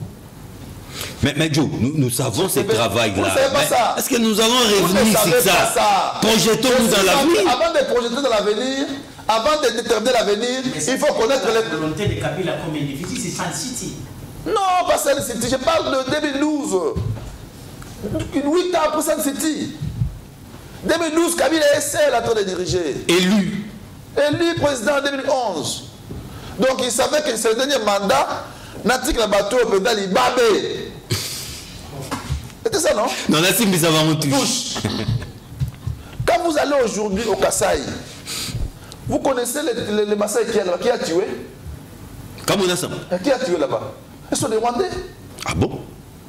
Mais Joe, nous savons ce travail-là. Est-ce que nous allons revenir sur ça? Projetons-nous dans l'avenir. Avant de projeter dans l'avenir, avant de déterminer l'avenir, il faut connaître la volonté de Kabila comme individu, c'est Sun City. Non, pas Sun City. Je parle de 2012. 8 ans après Sun City. 2012, Kabila est seul en train de diriger. Élu président en 2011. Donc il savait que c'est le dernier mandat. Natik la bateau au président Libabé. C'était ça, non? Non, la Simbi, ça va me toucher. Quand vous allez aujourd'hui au Kasaï, vous connaissez les Maasai qui a tué? Comme on a ça. Qui a tué là-bas? Ils sont des Rwandais. Ah bon?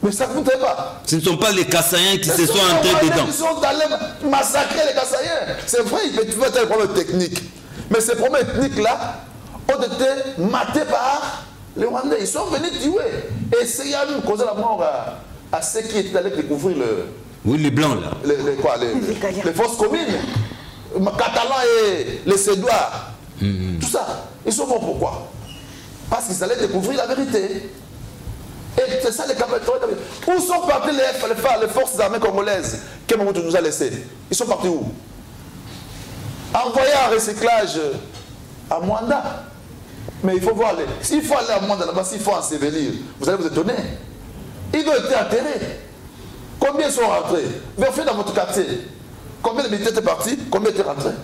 Mais ça vous ne savez pas. Ce ne sont pas les Kassaïens qui se sont entrés dedans. Ils sont allés massacrer les Kassaïens. C'est vrai, il peut y avoir des problèmes techniques. Mais ces problèmes techniques-là ont été matés par les Rwandais. Ils sont venus tuer. Et c'est à nous causer la mort à ceux qui étaient allés découvrir le... Oui, les blancs là. Les forces communes. Les Catalans et les Sédois. Tout ça. Ils sont morts pourquoi? Parce qu'ils allaient découvrir la vérité. Et c'est ça les capitaux. Où sont partis les forces armées congolaises que Mobutu nous a laissées? Ils sont partis où? Envoyés en recyclage à Mwanda. Mais il faut voir, s'il faut aller à Mwanda là-bas, s'il faut ensevelir, vous allez vous étonner. Ils ont été enterrés. Combien sont rentrés? Vérifiez dans votre quartier. Combien de militaires étaient partis? Combien étaient rentrés?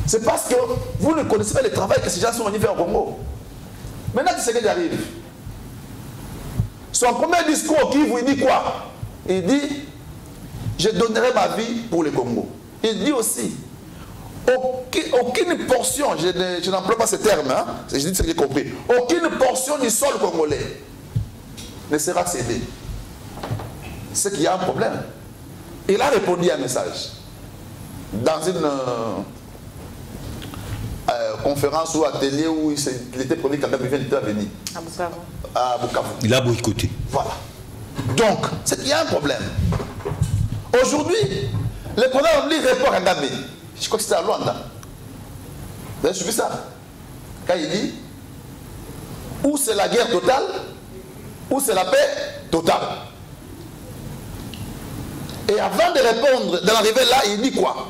C'est parce que vous ne connaissez pas le travail que ces gens sont venus faire au Congo. Maintenant, qu'est-ce qui arrive? Son premier discours au Kivu, il dit quoi? Il dit, je donnerai ma vie pour le Congo. Il dit aussi, aucune portion, je n'emploie pas ce terme, hein, je dis ce que j'ai compris, aucune portion du sol congolais ne sera cédée. C'est qu'il y a un problème. Il a répondu à un message dans une conférence ou atelier où il était prévu quand il vient de venir. À Bukavu. À Bukavu. Il a boycotté. Voilà. Donc, c'est qu'il y a un problème. Aujourd'hui, le président lui répond à Kagame. Je crois que c'était à Luanda. Vous avez suivi ça? Quand il dit, ou c'est la guerre totale, ou c'est la paix totale. Et avant de répondre, d'en arriver là, il dit quoi?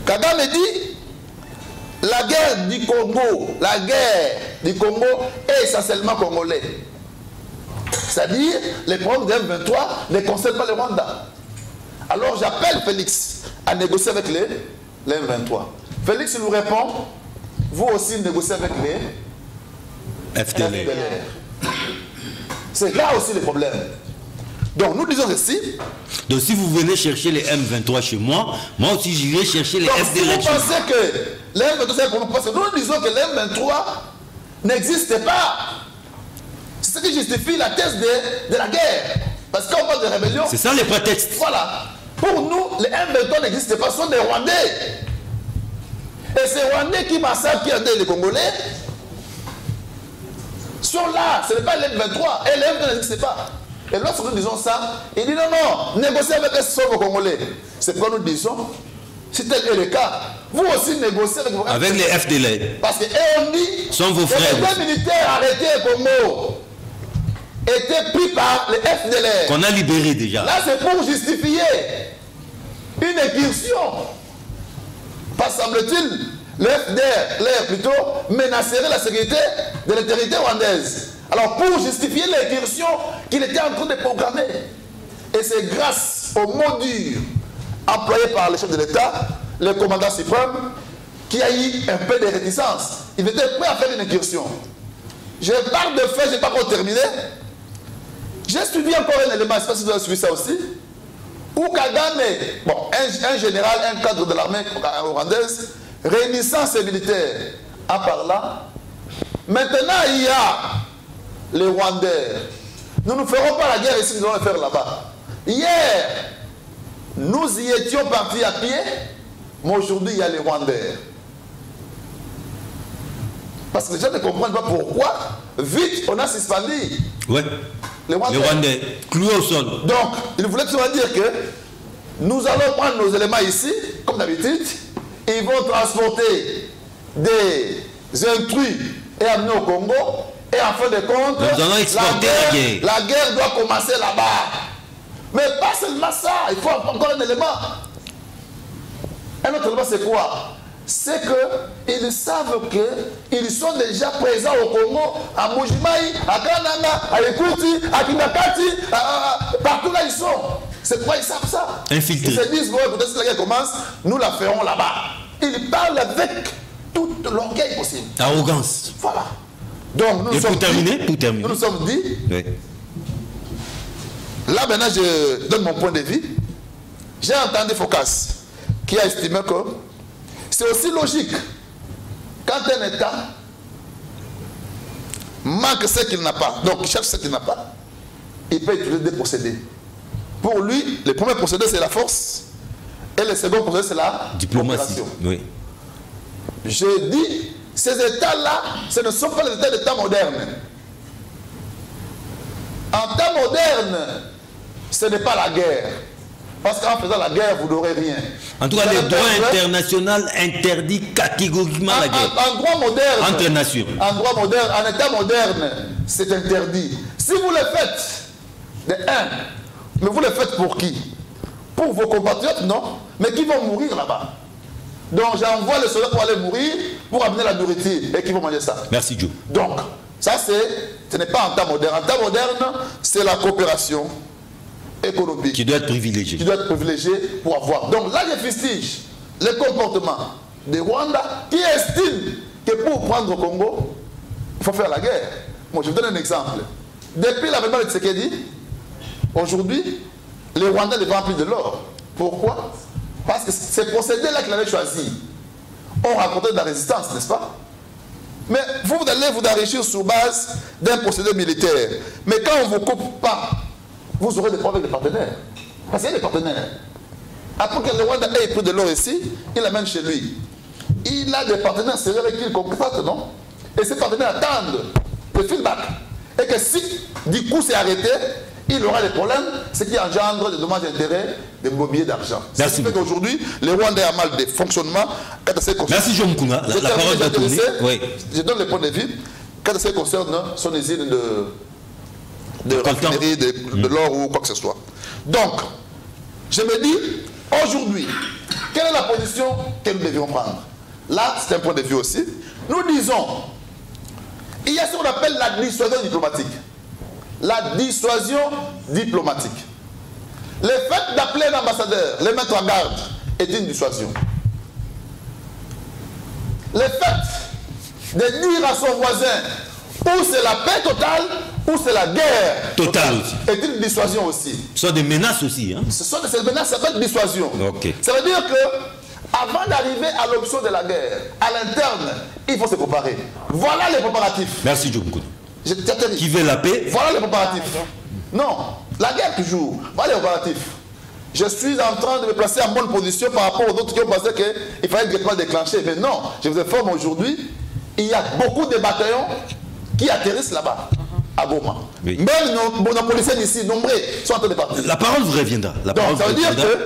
Kagame dit, la guerre du Congo est essentiellement congolais. C'est-à-dire, les problèmes de M23 ne concernent pas le Rwanda. Alors j'appelle Félix à négocier avec les M23. Félix nous répond, vous aussi négociez avec les FDLR. C'est là aussi le problème. Donc nous disons ceci. Donc si vous venez chercher les M23 chez moi, moi aussi j'irai chercher les FDLR. Si vous pensez que les M23 c'est pour nous, parce que nous disons que les M23 n'existent pas. C'est ce qui justifie la thèse de la guerre. Parce qu'on parle de rébellion. C'est ça les prétextes. Voilà. Pour nous, les M23 n'existent pas, ce sont des Rwandais. Et ces Rwandais qui massacrent les Congolais sont là. Ce n'est pas les M23. Et les M23 n'existent pas. Et lorsque nous disons ça, il dit non, négociez avec les sauves Congolais. C'est pourquoi nous disons, si tel est le cas, vous aussi négociez avec les FDLR. Parce que on dit sont vos frères. Les militaires arrêtés au Congo étaient pris par les FDLR. Qu'on a libéré déjà. Là, c'est pour justifier une incursion. Pas semble-t-il, le FDLR plutôt menacerait la sécurité de l'intégrité rwandaise. Alors, pour justifier l'incursion qu'il était en train de programmer. Et c'est grâce aux mots durs employés par le chef de l'État, le commandant suprême, qui a eu un peu de réticence. Il était prêt à faire une incursion. Je parle de fait, je n'ai pas encore terminé. J'ai suivi encore un élément, je ne sais pas si vous avez suivi ça aussi, où Kagame, bon, un général, un cadre de l'armée rwandaise, réunissant ses militaires en parlant. Maintenant, il y a les Rwandais. Nous ne ferons pas la guerre ici, nous allons la faire là-bas. Hier, nous y étions partis à pied, mais aujourd'hui, il y a les Rwandais. Parce que les gens ne comprennent pas pourquoi. Vite, on a suspendu. Ouais. Les Rwandais, cloués au sol. Donc, il voulait tout dire que nous allons prendre nos éléments ici, comme d'habitude. Ils vont transporter des intrus et amener au Congo. Et en fin de compte, nous allons exporter la guerre doit commencer là-bas. Mais pas seulement ça, il faut encore un élément. Un autre élément, c'est quoi? C'est qu'ils savent qu'ils sont déjà présents au Congo, à Mujimai, à Kananga, à Ekuti, à Kinakati, partout là ils sont. C'est pourquoi ils savent ça. Infiltrés. Ils se disent, bon, peut-être si la guerre commence, nous la ferons là-bas. Ils parlent avec toute l'orgueil possible. Arrogance. Voilà. Donc, et pour terminer, nous nous sommes dit, oui. Là maintenant je donne mon point de vue. J'ai entendu Focas qui a estimé que c'est aussi logique quand un État manque ce qu'il n'a pas, donc il cherche ce qu'il n'a pas, il peut utiliser des procédés. Pour lui, le premier procédé c'est la force et le second procédé c'est la diplomatie. Oui. Je dis, ces États-là, ce ne sont pas les États d'État modernes. En temps moderne, ce n'est pas la guerre. Parce qu'en faisant la guerre, vous n'aurez rien. En tout cas, le droit international interdit catégoriquement la guerre. En droit moderne, entre nations. En droit moderne, en État moderne, c'est interdit. Si vous le faites, de un, mais vous le faites pour qui? Pour vos compatriotes, non? Mais qui vont mourir là-bas? Donc j'envoie les soldats pour aller mourir, pour amener la nourriture, et qui vont manger ça. Merci Joe. Donc, ça ce n'est pas en temps moderne. En temps moderne, c'est la coopération économique. Qui doit être privilégiée. Qui doit être privilégiée pour avoir. Donc là, je fustige le comportement des Rwandais qui estiment que pour prendre le Congo, il faut faire la guerre. Moi, je vous donne un exemple. Depuis l'avènement de Tshisekedi, aujourd'hui, les Rwandais ne vendent plus de l'or. Pourquoi? Parce que ces procédés-là qu'il avait choisis ont rencontré de la résistance, n'est-ce pas? Mais vous allez vous enrichir sur base d'un procédé militaire. Mais quand on ne vous coupe pas, vous aurez des problèmes avec des partenaires. Parce qu'il y a des partenaires. Après que le Rwanda ait pris de l'or ici, il l'amène chez lui. Il a des partenaires sérieux avec qui il concrète, non? Et ces partenaires attendent le feedback. Et que si, du coup, c'est arrêté, il aura des problèmes, ce qui engendre des dommages d'intérêt, des mobiliers d'argent. Ce qui fait qu'aujourd'hui, les Rwandais ont mal de fonctionnement. Merci Jean Mukuna. La parole va tourner. Oui. Je donne le point de vue. Quand ça concerne son usine de raffinerie, de l'or ou quoi que ce soit. Donc, je me dis, aujourd'hui, quelle est la position que nous devions prendre? Là, c'est un point de vue aussi. Nous disons, il y a ce qu'on appelle la dissuasion diplomatique. La dissuasion diplomatique. Le fait d'appeler un ambassadeur, le mettre en garde, est une dissuasion. Le fait de dire à son voisin ou c'est la paix totale ou c'est la guerre totale est une dissuasion aussi. Ce sont des menaces aussi. Hein? Ce sont des menaces, ça s'appelle dissuasion. Okay. Ça veut dire que avant d'arriver à l'option de la guerre, à l'interne, il faut se préparer. Voilà les préparatifs. Merci John Mukuna. Qui veut la paix? Voilà les préparatifs. Non, la guerre toujours. Voilà les préparatifs. Je suis en train de me placer en bonne position par rapport aux autres qui ont pensé qu'il fallait directement déclencher. Mais non, je vous informe aujourd'hui, il y a beaucoup de bataillons qui atterrissent là-bas, à Goma. Oui. Même nos policiers ici, nombreux, sont en train de partir. La parole vous reviendra. Donc ça veut dire que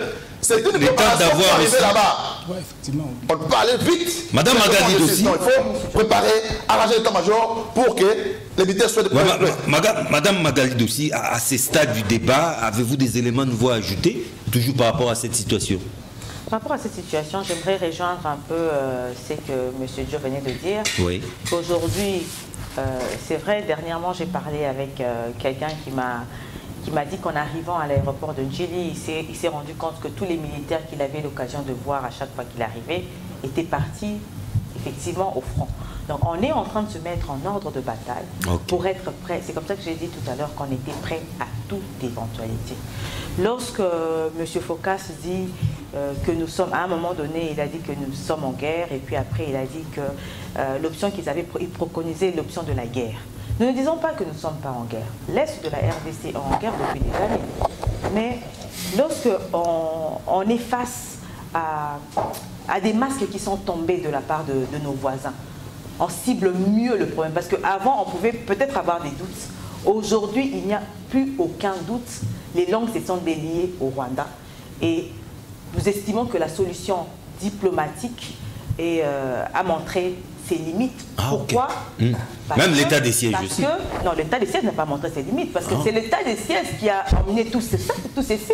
c'est une préparation pour arriver là-bas. Ouais, effectivement. On peut aller vite. Madame Magali aussi. Non, il faut préparer, arranger l'état-major pour que les militaires soient de Madame Magali aussi, à ce stade du débat, avez-vous des éléments nouveaux à ajouter, toujours par rapport à cette situation? Par rapport à cette situation, j'aimerais rejoindre un peu ce que M. Joe venait de dire. Oui. Aujourd'hui, c'est vrai, dernièrement, j'ai parlé avec quelqu'un qui m'a dit qu'en arrivant à l'aéroport de Ndjili, il s'est rendu compte que tous les militaires qu'il avait l'occasion de voir à chaque fois qu'il arrivait étaient partis effectivement au front. Donc on est en train de se mettre en ordre de bataille pour être prêt. C'est comme ça que j'ai dit tout à l'heure qu'on était prêt à toute éventualité. Lorsque M. Focas dit que nous sommes, à un moment donné, il a dit que nous sommes en guerre, et puis après il a dit que l'option qu'ils avaient préconisé, l'option de la guerre. Nous ne disons pas que nous ne sommes pas en guerre. L'Est de la RDC est en guerre depuis des années. Mais lorsque on est face à des masques qui sont tombés de la part de nos voisins, on cible mieux le problème. Parce qu'avant, on pouvait peut-être avoir des doutes. Aujourd'hui, il n'y a plus aucun doute. Les langues se sont déliées au Rwanda. Et nous estimons que la solution diplomatique a montré ses limites. Pourquoi? Même l'état des sièges aussi. Non, l'état des sièges n'a pas montré ses limites. Parce que c'est l'état des sièges qui a emmené tout ceci.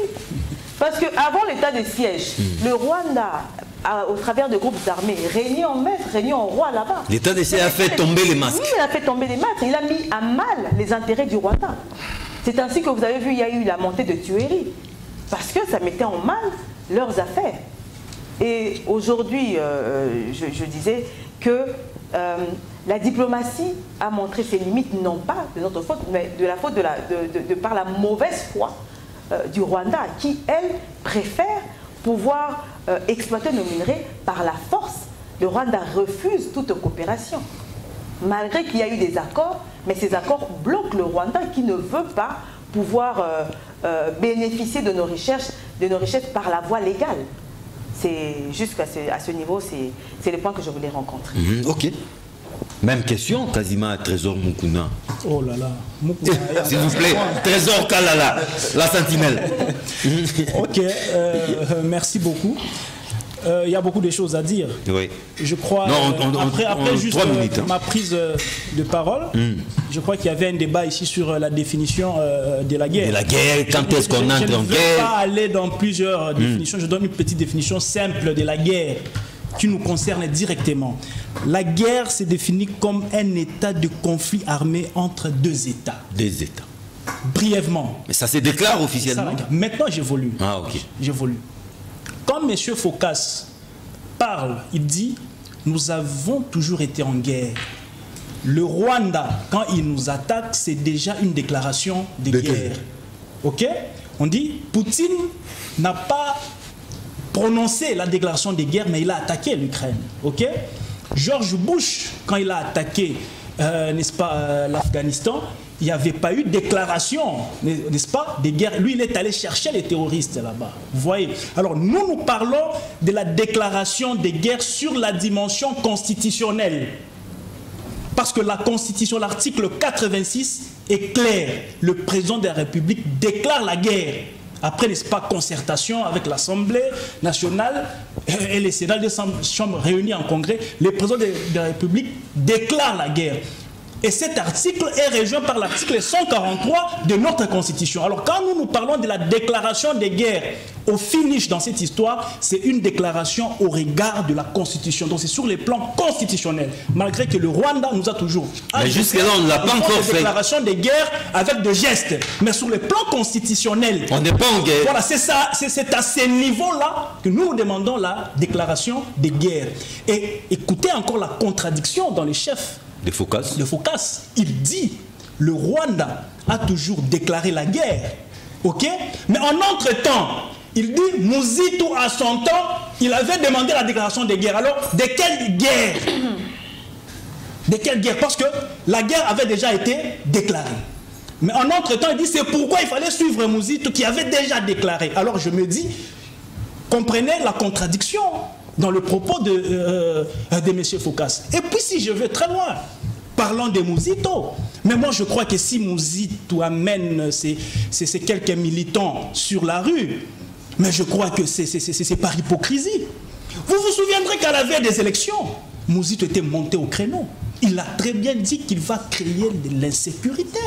Parce qu'avant l'état des sièges, le Rwanda, au travers de groupes armés, réunis en maître, réunis en roi là-bas. L'état des sièges a fait tomber les masques. Oui, il a fait tomber les masques. Il a mis à mal les intérêts du Rwanda. C'est ainsi que vous avez vu, il y a eu la montée de tueries. Parce que ça mettait en mal leurs affaires. Et aujourd'hui, je disais que la diplomatie a montré ses limites, non pas de notre faute, mais de la faute par la mauvaise foi du Rwanda, qui, elle, préfère pouvoir exploiter nos minerais par la force. Le Rwanda refuse toute coopération. Malgré qu'il y a eu des accords, mais ces accords bloquent le Rwanda qui ne veut pas pouvoir bénéficier de nos richesses par la voie légale. C'est jusqu'à ce niveau, c'est le point que je voulais rencontrer. Ok. Même question, quasiment à Trésor Mukuna. Oh là là. S'il vous plaît, Trésor Kalala, la sentinelle. Ok, merci beaucoup. Il y a beaucoup de choses à dire. Oui. Je crois, après juste 3 minutes, ma prise de parole, je crois qu'il y avait un débat ici sur la définition de la guerre. De la guerre, quand est-ce qu'on entre en guerre? Je ne vais pas aller dans plusieurs définitions, je donne une petite définition simple de la guerre qui nous concerne directement. La guerre se définit comme un état de conflit armé entre deux États. Des États. Brièvement. Mais ça se déclare officiellement? Maintenant, j'évolue. Ah, ok. J'évolue. Quand M. Focas parle, il dit « Nous avons toujours été en guerre ». Le Rwanda, quand il nous attaque, c'est déjà une déclaration de guerre. Ok? On dit, Poutine n'a pas prononcé la déclaration de guerre, mais il a attaqué l'Ukraine. Ok? George Bush, quand il a attaqué, n'est-ce pas, l'Afghanistan, il n'y avait pas eu de déclaration, n'est-ce pas, de guerre. Lui, il est allé chercher les terroristes là-bas. Vous voyez? Alors, nous parlons de la déclaration de guerre sur la dimension constitutionnelle. Parce que la Constitution, l'article 86 est clair. Le président de la République déclare la guerre. Après, n'est-ce pas, concertation avec l'Assemblée nationale et les Sénats, des chambres réunies en congrès, le président de la République déclare la guerre. Et cet article est rejoint par l'article 143 de notre Constitution. Alors quand nous parlons de la déclaration de guerre, au finish dans cette histoire, c'est une déclaration au regard de la Constitution. Donc c'est sur les plans constitutionnels. Malgré que le Rwanda nous a toujours... Mais jusque-là, on ne l'a pas encore fait. Déclaration de guerre avec des gestes. Mais sur le plan constitutionnel... On n'est pas en guerre. Voilà, c'est ça, c'est à ce niveau-là que nous demandons la déclaration de guerre. Et écoutez encore la contradiction dans les chefs de Phocas. Le Phocas, il dit, le Rwanda a toujours déclaré la guerre, ok? Mais en entre-temps, il dit, Mobutu à son temps, il avait demandé la déclaration de guerre. Alors, de quelle guerre? De quelle guerre? Parce que la guerre avait déjà été déclarée. Mais en entre-temps, il dit, c'est pourquoi il fallait suivre Mobutu qui avait déjà déclaré. Alors je me dis, comprenez la contradiction dans le propos de M. Phocas. Et puis si je vais très loin, parlons de Mobutu. Mais moi je crois que si Mobutu amène ces quelques militants sur la rue, mais je crois que c'est par hypocrisie. Vous vous souviendrez qu'à la veille des élections, Mobutu était monté au créneau. Il a très bien dit qu'il va créer de l'insécurité,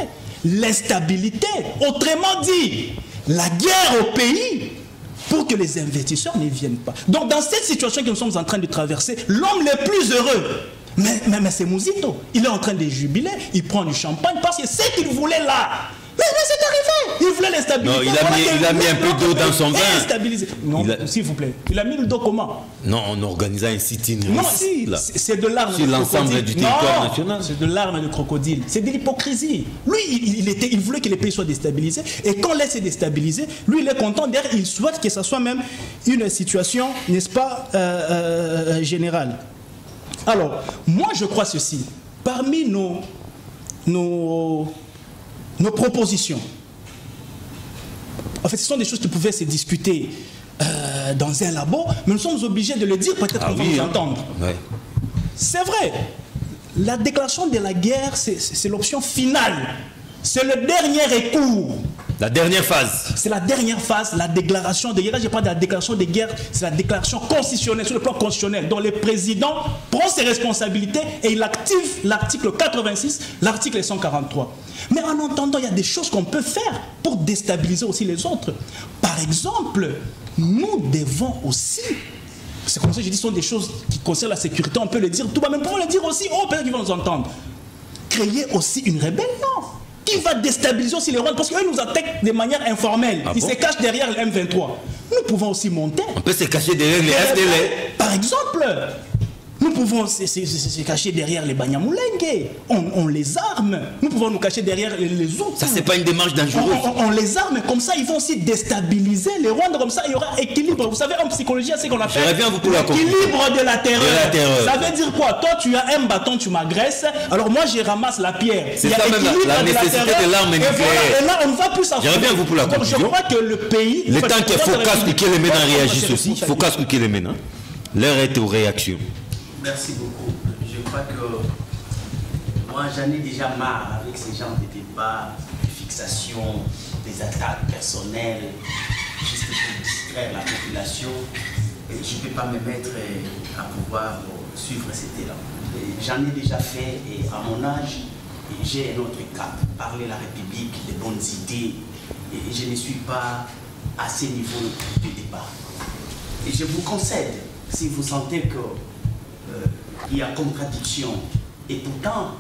l'instabilité. Autrement dit, la guerre au pays, pour que les investisseurs ne viennent pas. Donc dans cette situation que nous sommes en train de traverser, l'homme le plus heureux, mais c'est Mobutu. Il est en train de jubiler, il prend du champagne parce que c'est qu'il voulait là. Mais c'est arrivé. Il voulait l'instabilité. Non, il a mis un peu d'eau dans son vin. Non, s'il vous plaît. Il a mis le dos comment? Non, en organisant un sit-in ici. C'est de l'arme de l'ensemble du territoire national. C'est de l'arme de crocodile. C'est de l'hypocrisie. Lui, il voulait que les pays soient déstabilisés. Et quand laisse déstabiliser, lui, il est content. D'ailleurs, il souhaite que ce soit même une situation, n'est-ce pas, générale. Alors, moi, je crois ceci. Parmi nos propositions, en fait, ce sont des choses qui pouvaient se discuter dans un labo, mais nous sommes obligés de le dire, peut-être qu'on va nous entendre. Ouais. C'est vrai, la déclaration de la guerre, c'est l'option finale. C'est le dernier recours. La dernière phase. C'est la dernière phase, la déclaration de guerre. Je parle de la déclaration de guerre, c'est la déclaration constitutionnelle, sur le plan constitutionnel, dont le président prend ses responsabilités et il active l'article 86, l'article 143. Mais en entendant, il y a des choses qu'on peut faire pour déstabiliser aussi les autres. Par exemple, nous devons aussi, c'est comme ça que je dis, ce sont des choses qui concernent la sécurité, on peut le dire tout bas, mais on peut le dire aussi, oh, peut-être qu'ils vont nous entendre. Créer aussi une rébellion qui va déstabiliser aussi les Rwandais, parce qu'eux nous attaquent de manière informelle. Ils se cachent derrière le M23. Nous pouvons aussi monter. On peut se cacher derrière les FDL. Par exemple, nous pouvons se cacher derrière les Banyamulenge. On les arme. Nous pouvons nous cacher derrière les autres. Ça, c'est pas une démarche dangereuse. On les arme, comme ça, ils vont aussi déstabiliser les Rwandais. Comme ça, il y aura équilibre. Vous savez, en psychologie, c'est ce qu'on appelle l'équilibre de la terreur. Ça veut dire quoi? Toi, tu as un bâton, tu m'agresses. Alors moi, je ramasse la pierre. C'est ça même la nécessité de l'arme nucléaire. Et là, on ne va plus s'affronter. Je reviens à vous pour la conclusion. Donc, je crois que le pays... Le temps que Phocas ou Kélémena réagissent aussi. Phocas ou Kélémena. L'heure est aux réactions. Merci beaucoup. Je crois que moi, j'en ai déjà marre avec ces genres de débats, de fixation, des attaques personnelles, juste pour distraire la population. Et je ne peux pas me mettre à pouvoir suivre cet élan. J'en ai déjà fait et à mon âge, j'ai un autre cap. Parler la République, des bonnes idées. Et je ne suis pas à ce niveau de débat. Et je vous concède, si vous sentez que il y a contradiction et pourtant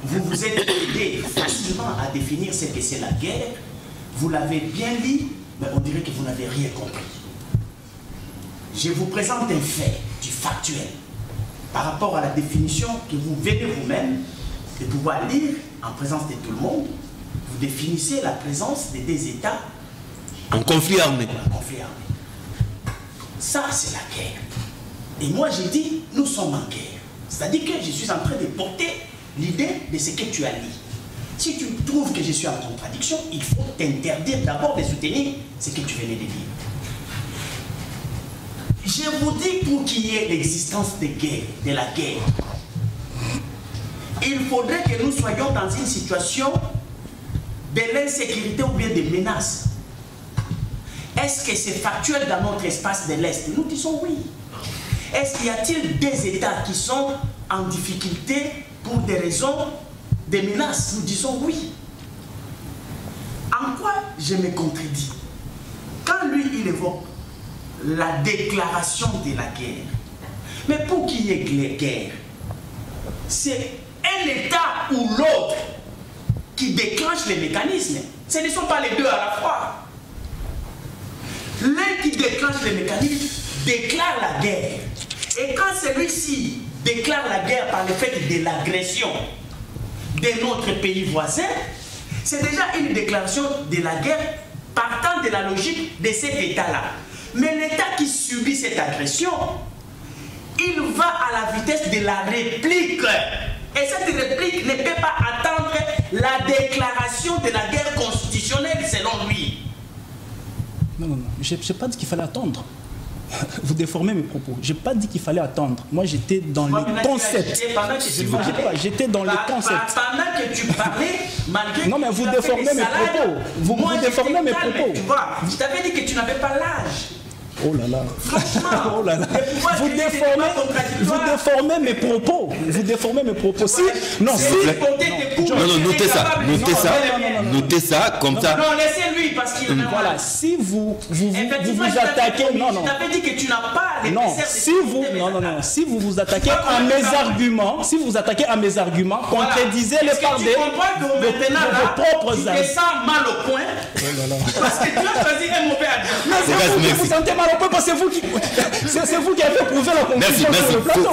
vous vous êtes aidé facilement à définir ce que c'est la guerre, vous l'avez bien dit, mais on dirait que vous n'avez rien compris. Je vous présente un fait, du factuel. par rapport à la définition que vous venez vous-même de pouvoir lire en présence de tout le monde, vous définissez la présence des deux États en conflit armé. Ça, c'est la guerre. Et moi, j'ai dit, nous sommes en guerre. C'est-à-dire que je suis en train de porter l'idée de ce que tu as dit. Si tu trouves que je suis en contradiction, il faut t'interdire d'abord de soutenir ce que tu venais de dire. Je vous dis, pour qu'il y ait l'existence de guerre, de la guerre, il faudrait que nous soyons dans une situation de l'insécurité ou bien de menaces. Est-ce que c'est factuel dans notre espace de l'Est? Nous disons oui. Est-ce qu'il y a-t-il des États qui sont en difficulté pour des raisons de menaces? Nous disons oui. En quoi je me contredis? Quand lui, il évoque la déclaration de la guerre, mais pour qu'il y ait guerre, c'est un État ou l'autre qui déclenche les mécanismes. Ce ne sont pas les deux à la fois. L'un qui déclenche les mécanismes déclare la guerre. Et quand celui-ci déclare la guerre par le fait de l'agression de notre pays voisin, c'est déjà une déclaration de la guerre partant de la logique de cet État-là. Mais l'État qui subit cette agression, il va à la vitesse de la réplique. Et cette réplique ne peut pas attendre la déclaration de la guerre constitutionnelle selon lui. Non. Je n'ai pas dit qu'il fallait attendre. Vous déformez mes propos. Je n'ai pas dit qu'il fallait attendre. Moi, j'étais dans le concept. J'étais dans le concept. Pendant que tu parlais, malgré non, mais vous déformez mes propos. Vous déformez mes propos. Tu vois, je t'avais dit que tu n'avais pas l'âge. Oh là là. Franchement, oh là là. Vous déformez mes propos. Vous déformez mes propos. Si, non, notez ça. Notez ça, comme ça. Non, laissez-lui parce qu'il voilà, si vous attaquez. Non. Je t'avais dit que tu n'as pas les si vous attaquez à mes arguments, contredisez-les par vos propres arguments. Tu te sens mal au point parce que tu as choisi un mauvais argument. Vous vous sentez mal au point parce que c'est vous qui avez prouvé la confusion sur le plateau.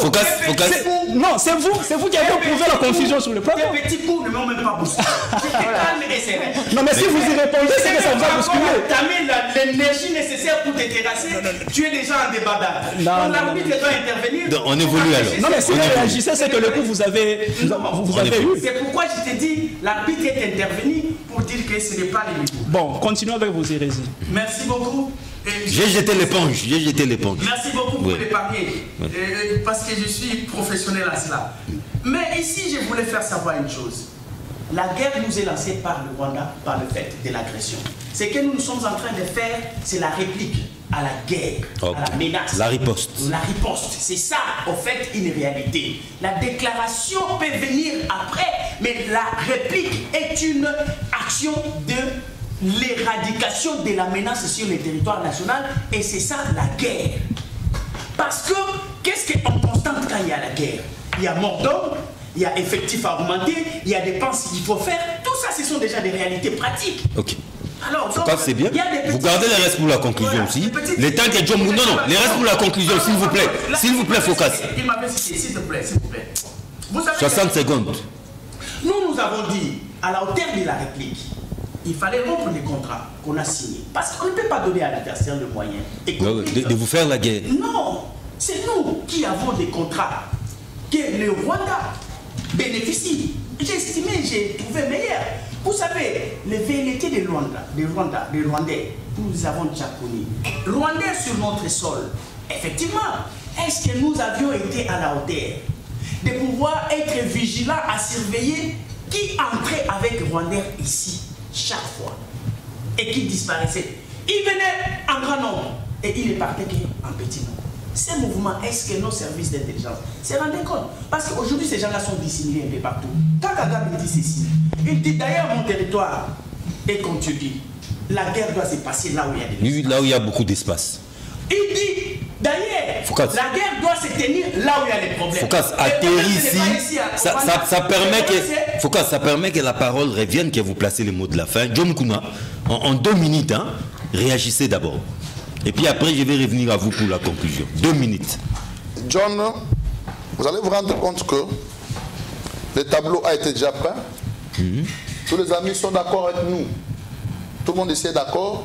Non, c'est vous qui avez prouvé la confusion sur le plateau. Les petits coups ne m'ont même pas bousculé. J'étais calme et serein. Non, mais si vous y répondez, c'est que ça vous a bousculé. Tu as mis l'énergie nécessaire pour te terrasser. Tu es déjà en débandade. Donc l'arbitre doit intervenir. Donc, on évolue alors. Non, mais si vous réagissez, c'est que le coup vous avez eu. C'est pourquoi je t'ai dit, l'arbitre est intervenu pour dire que ce n'est pas le niveau. Bon, continuons avec vos hérésies. Merci beaucoup. J'ai jeté l'éponge. Merci beaucoup pour l'épargner, parce que je suis professionnel à cela. Mais ici, je voulais faire savoir une chose. La guerre nous est lancée par le Rwanda, par le fait de l'agression. Ce que nous sommes en train de faire, c'est la réplique à la guerre, à la menace. La riposte. La riposte, c'est ça, au fait, une réalité. La déclaration peut venir après, mais la réplique est une action de l'éradication de la menace sur le territoire national, et c'est ça la guerre. Parce que, qu'est-ce qu'on constate quand il y a la guerre? Il y a mort d'homme, il y a effectifs à augmenter, il y a dépenses qu'il faut faire. Tout ça, ce sont déjà des réalités pratiques. Ok. Alors, c'est bien. Vous gardez les restes pour la conclusion aussi. Les temps que John... Non, les restes pour la conclusion, s'il vous plaît. S'il vous plaît, Focas. Il m'avait cité, s'il te plaît. Vous savez 60 secondes. Nous avons dit, à la hauteur de la réplique, il fallait rompre les contrats qu'on a signés. Parce qu'on ne peut pas donner à l'adversaire le moyen. De vous faire la guerre. Non, c'est nous qui avons des contrats que le Rwanda bénéficie. J'ai estimé, j'ai trouvé meilleur. Vous savez, les velléités des Rwandais, nous avons déjà connu. Rwandais sur notre sol. Effectivement, est-ce que nous avions été à la hauteur de pouvoir être vigilants à surveiller qui entrait avec Rwandais ici chaque fois et qui disparaissait? Il venait en grand nombre et il est parti en petit nombre. Ces mouvements, est-ce que nos services d'intelligence se rendaient compte? Parce qu'aujourd'hui, ces gens-là sont dissimulés un peu partout. Quand Kagame dit ceci, il dit d'ailleurs mon territoire est contenu. La guerre doit se passer là où il y a des espaces. Là où il y a beaucoup d'espace. Il dit d'ailleurs, la guerre doit se tenir là où il y a des problèmes. Focas, atterrit ici. Ça permet que la parole revienne, que vous placez les mots de la fin. John Kuna, en 2 minutes, réagissez d'abord. Et puis après, je vais revenir à vous pour la conclusion. 2 minutes. John, vous allez vous rendre compte que le tableau a été déjà prêt. Tous les amis sont d'accord avec nous. Tout le monde ici est d'accord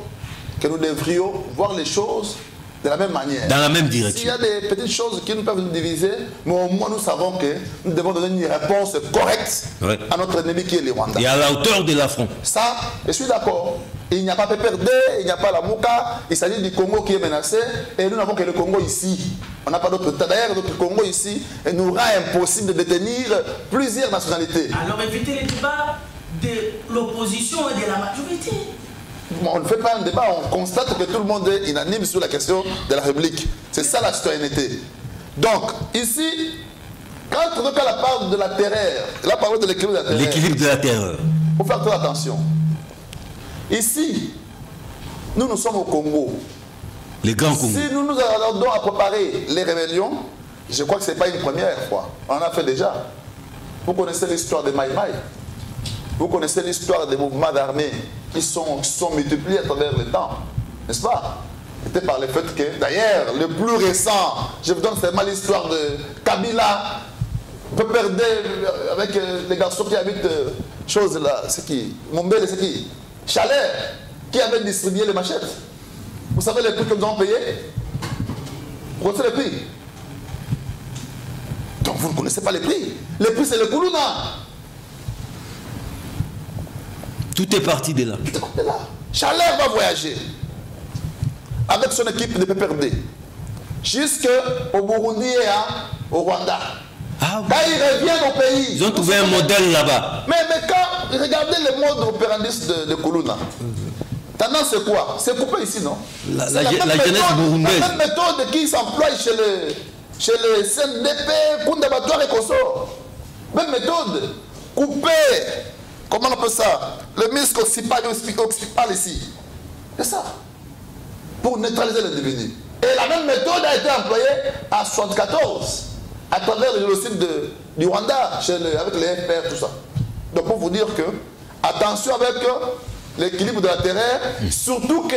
que nous devrions voir les choses de la même manière. Dans la même direction. S'il y a des petites choses qui nous peuvent nous diviser, mais au moins nous savons que nous devons donner une réponse correcte à notre ennemi qui est le Rwanda. Et à la hauteur de l'affront. Ça, je suis d'accord. Il n'y a pas PPRD, il n'y a pas la Mouka, il s'agit du Congo qui est menacé et nous n'avons que le Congo ici. On n'a pas d'autre État. D'ailleurs, notre Congo ici et nous rend impossible de détenir plusieurs nationalités. Alors évitez les débats de l'opposition et de la majorité. On ne fait pas un débat, on constate que tout le monde est unanime sur la question de la République. C'est ça la citoyenneté. Donc, ici, quand on la parole de la terreur, la parole de l'équilibre de la terreur. L'équilibre de la terreur. Il faut faire très attention. Ici, nous sommes au Congo. Les grands Congo. Si nous nous attendons à préparer les rébellions, je crois que ce n'est pas une première fois. On en a fait déjà. Vous connaissez l'histoire des Maï Maï. Vous connaissez l'histoire des mouvements d'armée qui sont multipliés à travers le temps, n'est-ce pas? C'était par le fait que, d'ailleurs, le plus récent, je vous donne seulement l'histoire de Kabila, PPRD avec les garçons qui habitent choses là, c'est qui? Mombele, c'est qui? Chaleur, qui avait distribué les machettes. Vous savez les prix que nous avons payés? Vous connaissez les prix? Donc vous ne connaissez pas les prix. Les prix, c'est le Koulouna. Tout est parti de là. Chaleur va voyager avec son équipe de PPRD jusqu'au Burundi et au Rwanda. Ah, quand ils reviennent au pays, ils ont trouvé un modèle là-bas. Mais quand, regardez le mode opérandis de Koulouna. Tendance c'est quoi? C'est coupé ici, non? La jeunesse burundaise. La même méthode qui s'emploie chez les CNDP, Kundabatoire et Koso. Même méthode. Couper. Comment on appelle ça? Le muscle occipal ici. C'est ça. Pour neutraliser le devenu. Et la même méthode a été employée en 1974 à travers le génocide du Rwanda avec les FPR, tout ça. Donc pour vous dire que, attention avec l'équilibre de la terreur, surtout que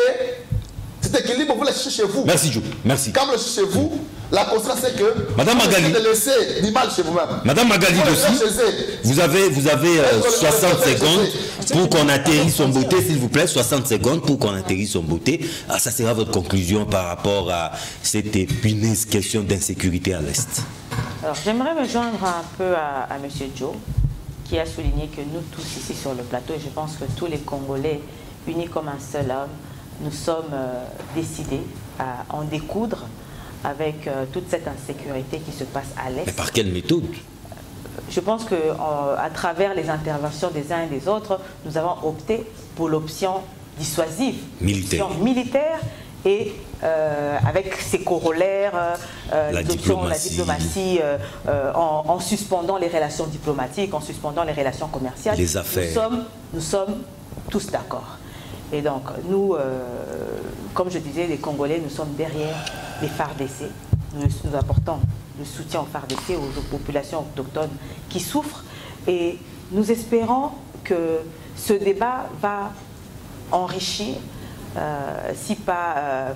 cet équilibre, vous le cherchez chez vous. Merci, Joe. Merci. Quand vous le cherchez chez vous, la conséquence c'est que Madame Magali, vous laissez du mal chez vous-même. Madame Magali aussi, vous avez 60 secondes pour qu'on atterrisse son beauté, s'il vous plaît, 60 secondes pour qu'on atterrisse son beauté. Ah, ça sera votre conclusion par rapport à cette épineuse question d'insécurité à l'Est. Alors, j'aimerais me joindre un peu à M. Joe, qui a souligné que nous tous ici sur le plateau, et je pense que tous les Congolais, unis comme un seul homme, nous sommes décidés à en découdre avec toute cette insécurité qui se passe à l'Est. Mais par quelle méthode? Je pense qu'à travers les interventions des uns et des autres, nous avons opté pour l'option dissuasive, militaire et avec ses corollaires, la diplomatie en suspendant les relations diplomatiques, en suspendant les relations commerciales. Les affaires. Nous sommes tous d'accord. Et donc, nous, comme je disais, les Congolais, nous sommes derrière les FARDC. Nous apportons le soutien aux FARDC, aux populations autochtones qui souffrent. Et nous espérons que ce débat va enrichir, si pas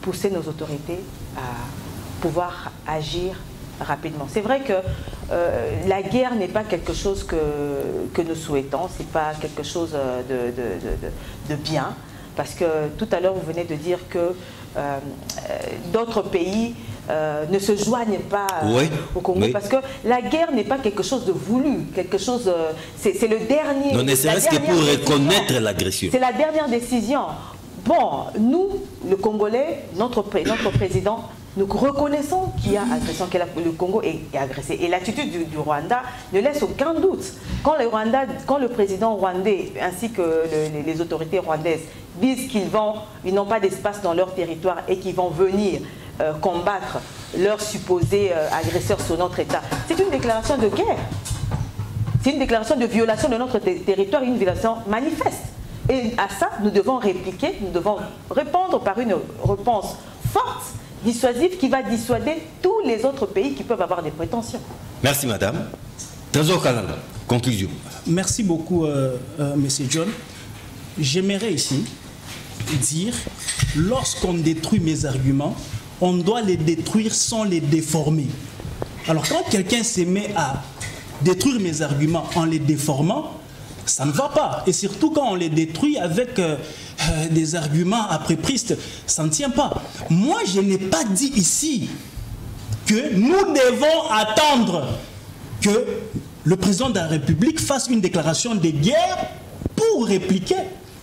pousser nos autorités à pouvoir agir rapidement. C'est vrai que la guerre n'est pas quelque chose que nous souhaitons, c'est pas quelque chose de bien, parce que tout à l'heure vous venez de dire que d'autres pays ne se joignent pas au Congo, parce que la guerre n'est pas quelque chose de voulu, quelque chose, c'est le dernier. Non, ne serait-ce que pour reconnaître l'agression. C'est la dernière décision. Bon, nous, le Congolais, notre président, nous reconnaissons qu'il y a agression, que le Congo est agressé. Et l'attitude du Rwanda ne laisse aucun doute. Quand le président rwandais ainsi que les autorités rwandaises disent qu'ils n'ont pas d'espace dans leur territoire et qu'ils vont venir combattre leurs supposés agresseurs sur notre État, c'est une déclaration de guerre. C'est une déclaration de violation de notre territoire, une violation manifeste. Et à ça, nous devons répliquer, nous devons répondre par une réponse forte, dissuasive, qui va dissuader tous les autres pays qui peuvent avoir des prétentions. Merci, madame. Trésor Kalala, conclusion. Merci beaucoup, monsieur John. J'aimerais ici dire, lorsqu'on détruit mes arguments, on doit les détruire sans les déformer. Alors quand quelqu'un se met à détruire mes arguments en les déformant, ça ne va pas. Et surtout quand on les détruit avec des arguments après-pristes, ça ne tient pas. Moi, je n'ai pas dit ici que nous devons attendre que le président de la République fasse une déclaration de guerre pour répliquer.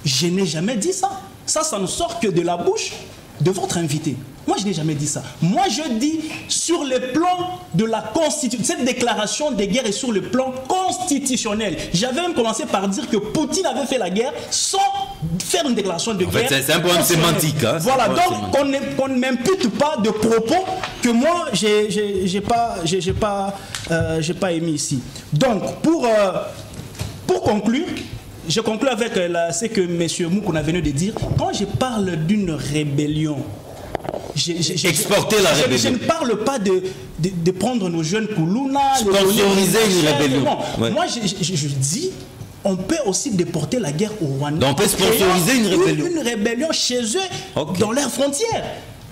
Je n'ai jamais dit ça. Ça ne sort que de la bouche de votre invité. Moi, je n'ai jamais dit ça. Moi, je dis sur le plan de la Constitution. Cette déclaration de guerre est sur le plan constitutionnel. J'avais même commencé par dire que Poutine avait fait la guerre sans faire une déclaration de guerre. En fait, c'est un point sémantique. Hein, voilà, donc qu'on ne m'impute pas de propos que moi, j'ai pas émis ici. Donc, pour conclure, je conclue avec ce que M. Moukouna venu de dire. Quand je parle d'une rébellion, exporter la rébellion. Je ne parle pas de prendre nos jeunes Koulouna, sponsoriser une rébellion. Ouais. Moi, je dis, on peut aussi déporter la guerre au Rwanda. Donc on peut sponsoriser une rébellion. Une rébellion chez eux, dans leurs frontières.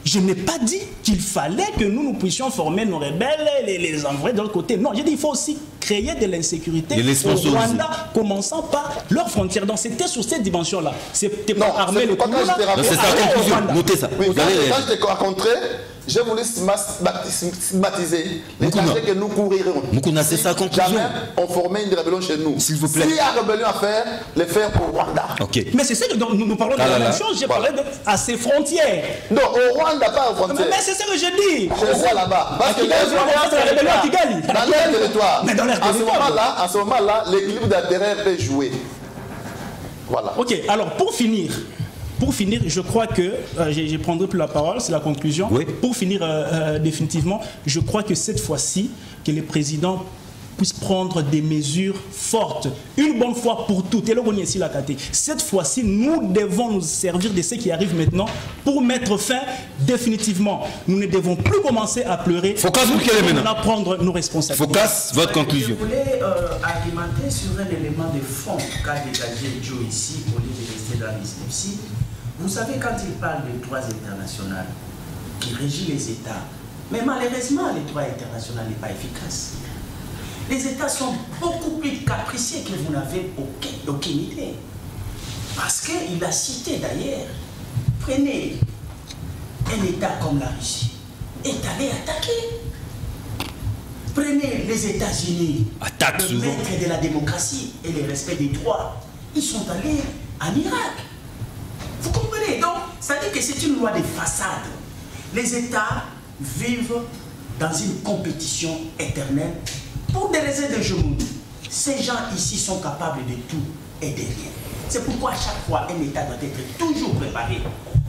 Je n'ai pas dit qu'il fallait que nous puissions former nos rebelles et les envoyer de l'autre côté. Non, j'ai dit qu'il faut aussi créer de l'insécurité au Rwanda, commençant par leurs frontières. Donc c'était sur cette dimension-là. C'était pas armer le Koulouna. C'est sa conclusion. Notez ça. Oui, quand je t'ai rencontré, j'ai voulu stigmatiser les dangers que nous courirons. Moukouna, c'est sa conclusion. Jamais on formait une rébellion chez nous. S'il vous plaît. S'il y a rébellion à faire, les faire au Rwanda. Okay. Mais c'est ça que nous parlons de la même chose. J'ai parlé à ses frontières. Non, au Rwanda, pas aux frontières. Mais c'est ça que je dis. C'est ça là-bas. Parce que la rébellion à Kigali. Dans leur territoire. Mais dans leur territoire. À ce moment-là, l'équilibre d'intérêt peut jouer. Voilà. Ok, alors pour finir, je crois que, je prendrai plus la parole, c'est la conclusion. Oui. Pour finir définitivement, je crois que cette fois-ci, que les présidents puissent prendre des mesures fortes, une bonne fois pour toutes. Et cette fois-ci, nous devons nous servir de ce qui arrive maintenant pour mettre fin définitivement. Nous ne devons plus commencer à pleurer. Focus, vous quel est maintenant? Prendre nos responsabilités. Focus, votre conclusion. Je voulais argumenter sur un élément de fond qu'a dégagé Joe ici, au lieu de rester dans les ici. Vous savez, quand il parle de droits internationaux qui régit les États, mais malheureusement, le droit international n'est pas efficace. Les États sont beaucoup plus capricieux que vous n'avez aucune idée. Parce qu'il a cité d'ailleurs, prenez un État comme la Russie et allez attaquer. Prenez les États-Unis, le maître de la démocratie et le respect des droits. Ils sont allés en Irak. Vous comprenez? Donc, ça dit que c'est une loi de façade. Les États vivent dans une compétition éternelle pour des raisons d'hégémonie. Ces gens ici sont capables de tout et de rien. C'est pourquoi à chaque fois, un État doit être toujours préparé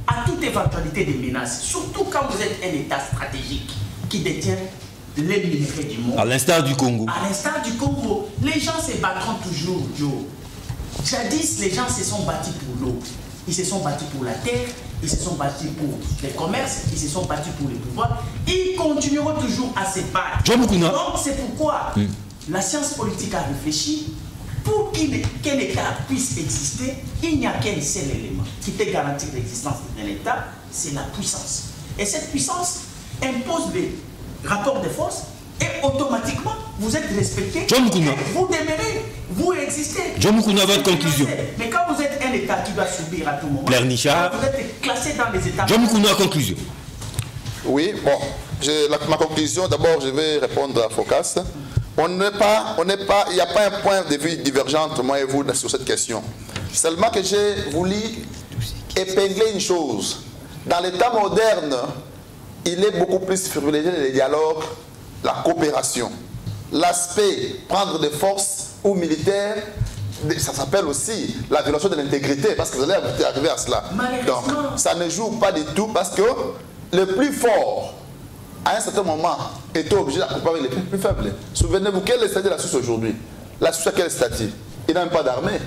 à toute éventualité de menaces, surtout quand vous êtes un État stratégique qui détient les minéraux du monde. À l'instar du Congo. À l'instar du Congo, les gens se battront toujours, Joe. Jadis, les gens se sont battus pour l'eau. Ils se sont battus pour la terre, ils se sont battus pour le commerce, ils se sont battus pour le pouvoir. Ils continueront toujours à se battre. Donc c'est pourquoi la science politique a réfléchi. Pour qu'un État puisse exister, il n'y a qu'un seul élément qui peut garantir l'existence d'un État, c'est la puissance. Et cette puissance impose des rapports de force et automatiquement vous êtes respecté, vous demeurez, vous existez. John Moukouna, votre conclusion. Mais quand vous êtes un État qui doit subir à tout moment, Claire Nichard, vous êtes classé dans les États. John Moukouna, conclusion. Oui, bon, ma conclusion, d'abord je vais répondre à Focas. Il n'y a pas un point de vue divergent, moi et vous, sur cette question. Seulement que j'ai voulu épingler une chose. Dans l'État moderne, il est beaucoup plus privilégié le dialogue, la coopération. L'aspect prendre des forces ou militaires, ça s'appelle aussi la violation de l'intégrité, parce que vous allez arriver à cela. Donc, ça ne joue pas du tout, parce que le plus fort, à un certain moment, était obligé d'accompagner les plus faibles. Souvenez-vous, quel est le statut de la Suisse aujourd'hui? La Suisse a quel statut? Il n'a même pas d'armée,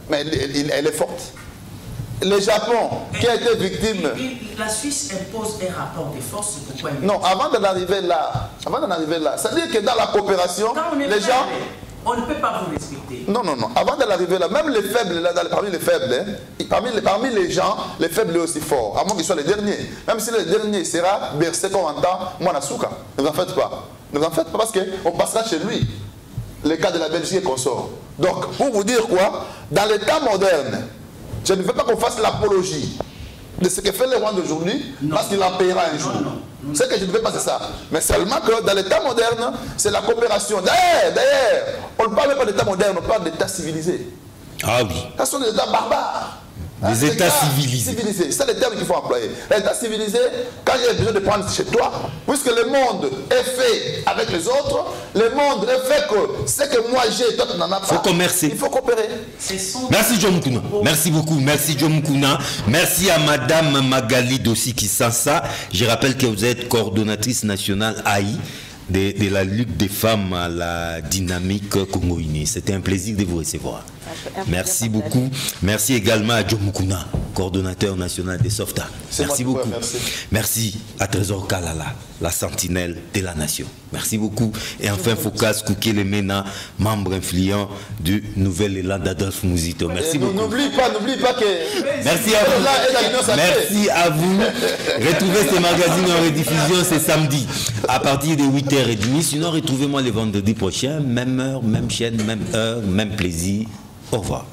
mais elle est forte. Le Japon, qui a été victime... La Suisse impose un rapport de force, c'est pourquoi... Non, avant d'en arriver là, c'est-à-dire que dans la coopération, les gens... On ne peut pas vous respecter. Non, avant d'en arriver là, même les faibles, là, parmi les faibles, parmi les gens, les faibles sont aussi forts, à moins qu'ils soient les derniers. Même si le dernier sera bercé comme en temps, Mwanasuka, ne vous en faites pas. Ne vous en faites pas parce qu'on passera chez lui. Le cas de la Belgique et consort. Donc, pour vous dire quoi, dans l'état moderne, je ne veux pas qu'on fasse l'apologie de ce que fait le Rwanda d'aujourd'hui, parce qu'il en paiera un jour. C'est que je ne veux pas, c'est ça. Mais seulement que dans l'état moderne, c'est la coopération. D'ailleurs, on ne parle même pas d'état moderne, on parle d'état civilisé. Ah oui. Ce sont des états barbares. Les États civilisés. C'est ça le terme qu'il faut employer. L'état civilisé, quand il y a besoin de prendre chez toi, puisque le monde est fait avec les autres, le monde est fait que ce que moi j'ai, toi tu n'en as pas. Il faut commercer. Il faut coopérer. Merci John Mukuna. Merci beaucoup. Merci John Mukuna. Merci à Madame Magali Dossi Kissansa. Je rappelle que vous êtes coordonnatrice nationale AI de la lutte des femmes à la dynamique Congo-Uni. C'était un plaisir de vous recevoir. Merci beaucoup. Merci également à John Mukuna, coordonnateur national des Softa. Merci beaucoup. Merci à Trésor Kalala, la sentinelle de la nation. Merci beaucoup. Et enfin, Focas Koukelemena, membre influent du Nouvel Élan d'Adolphe Mouzito. Merci beaucoup. N'oublie pas que... Merci à vous. Merci à vous. Retrouvez ces magazines en rediffusion ce samedi à partir de 8h30. Sinon, retrouvez-moi le vendredi prochain. Même heure, même chaîne, même heure, même plaisir. Au revoir.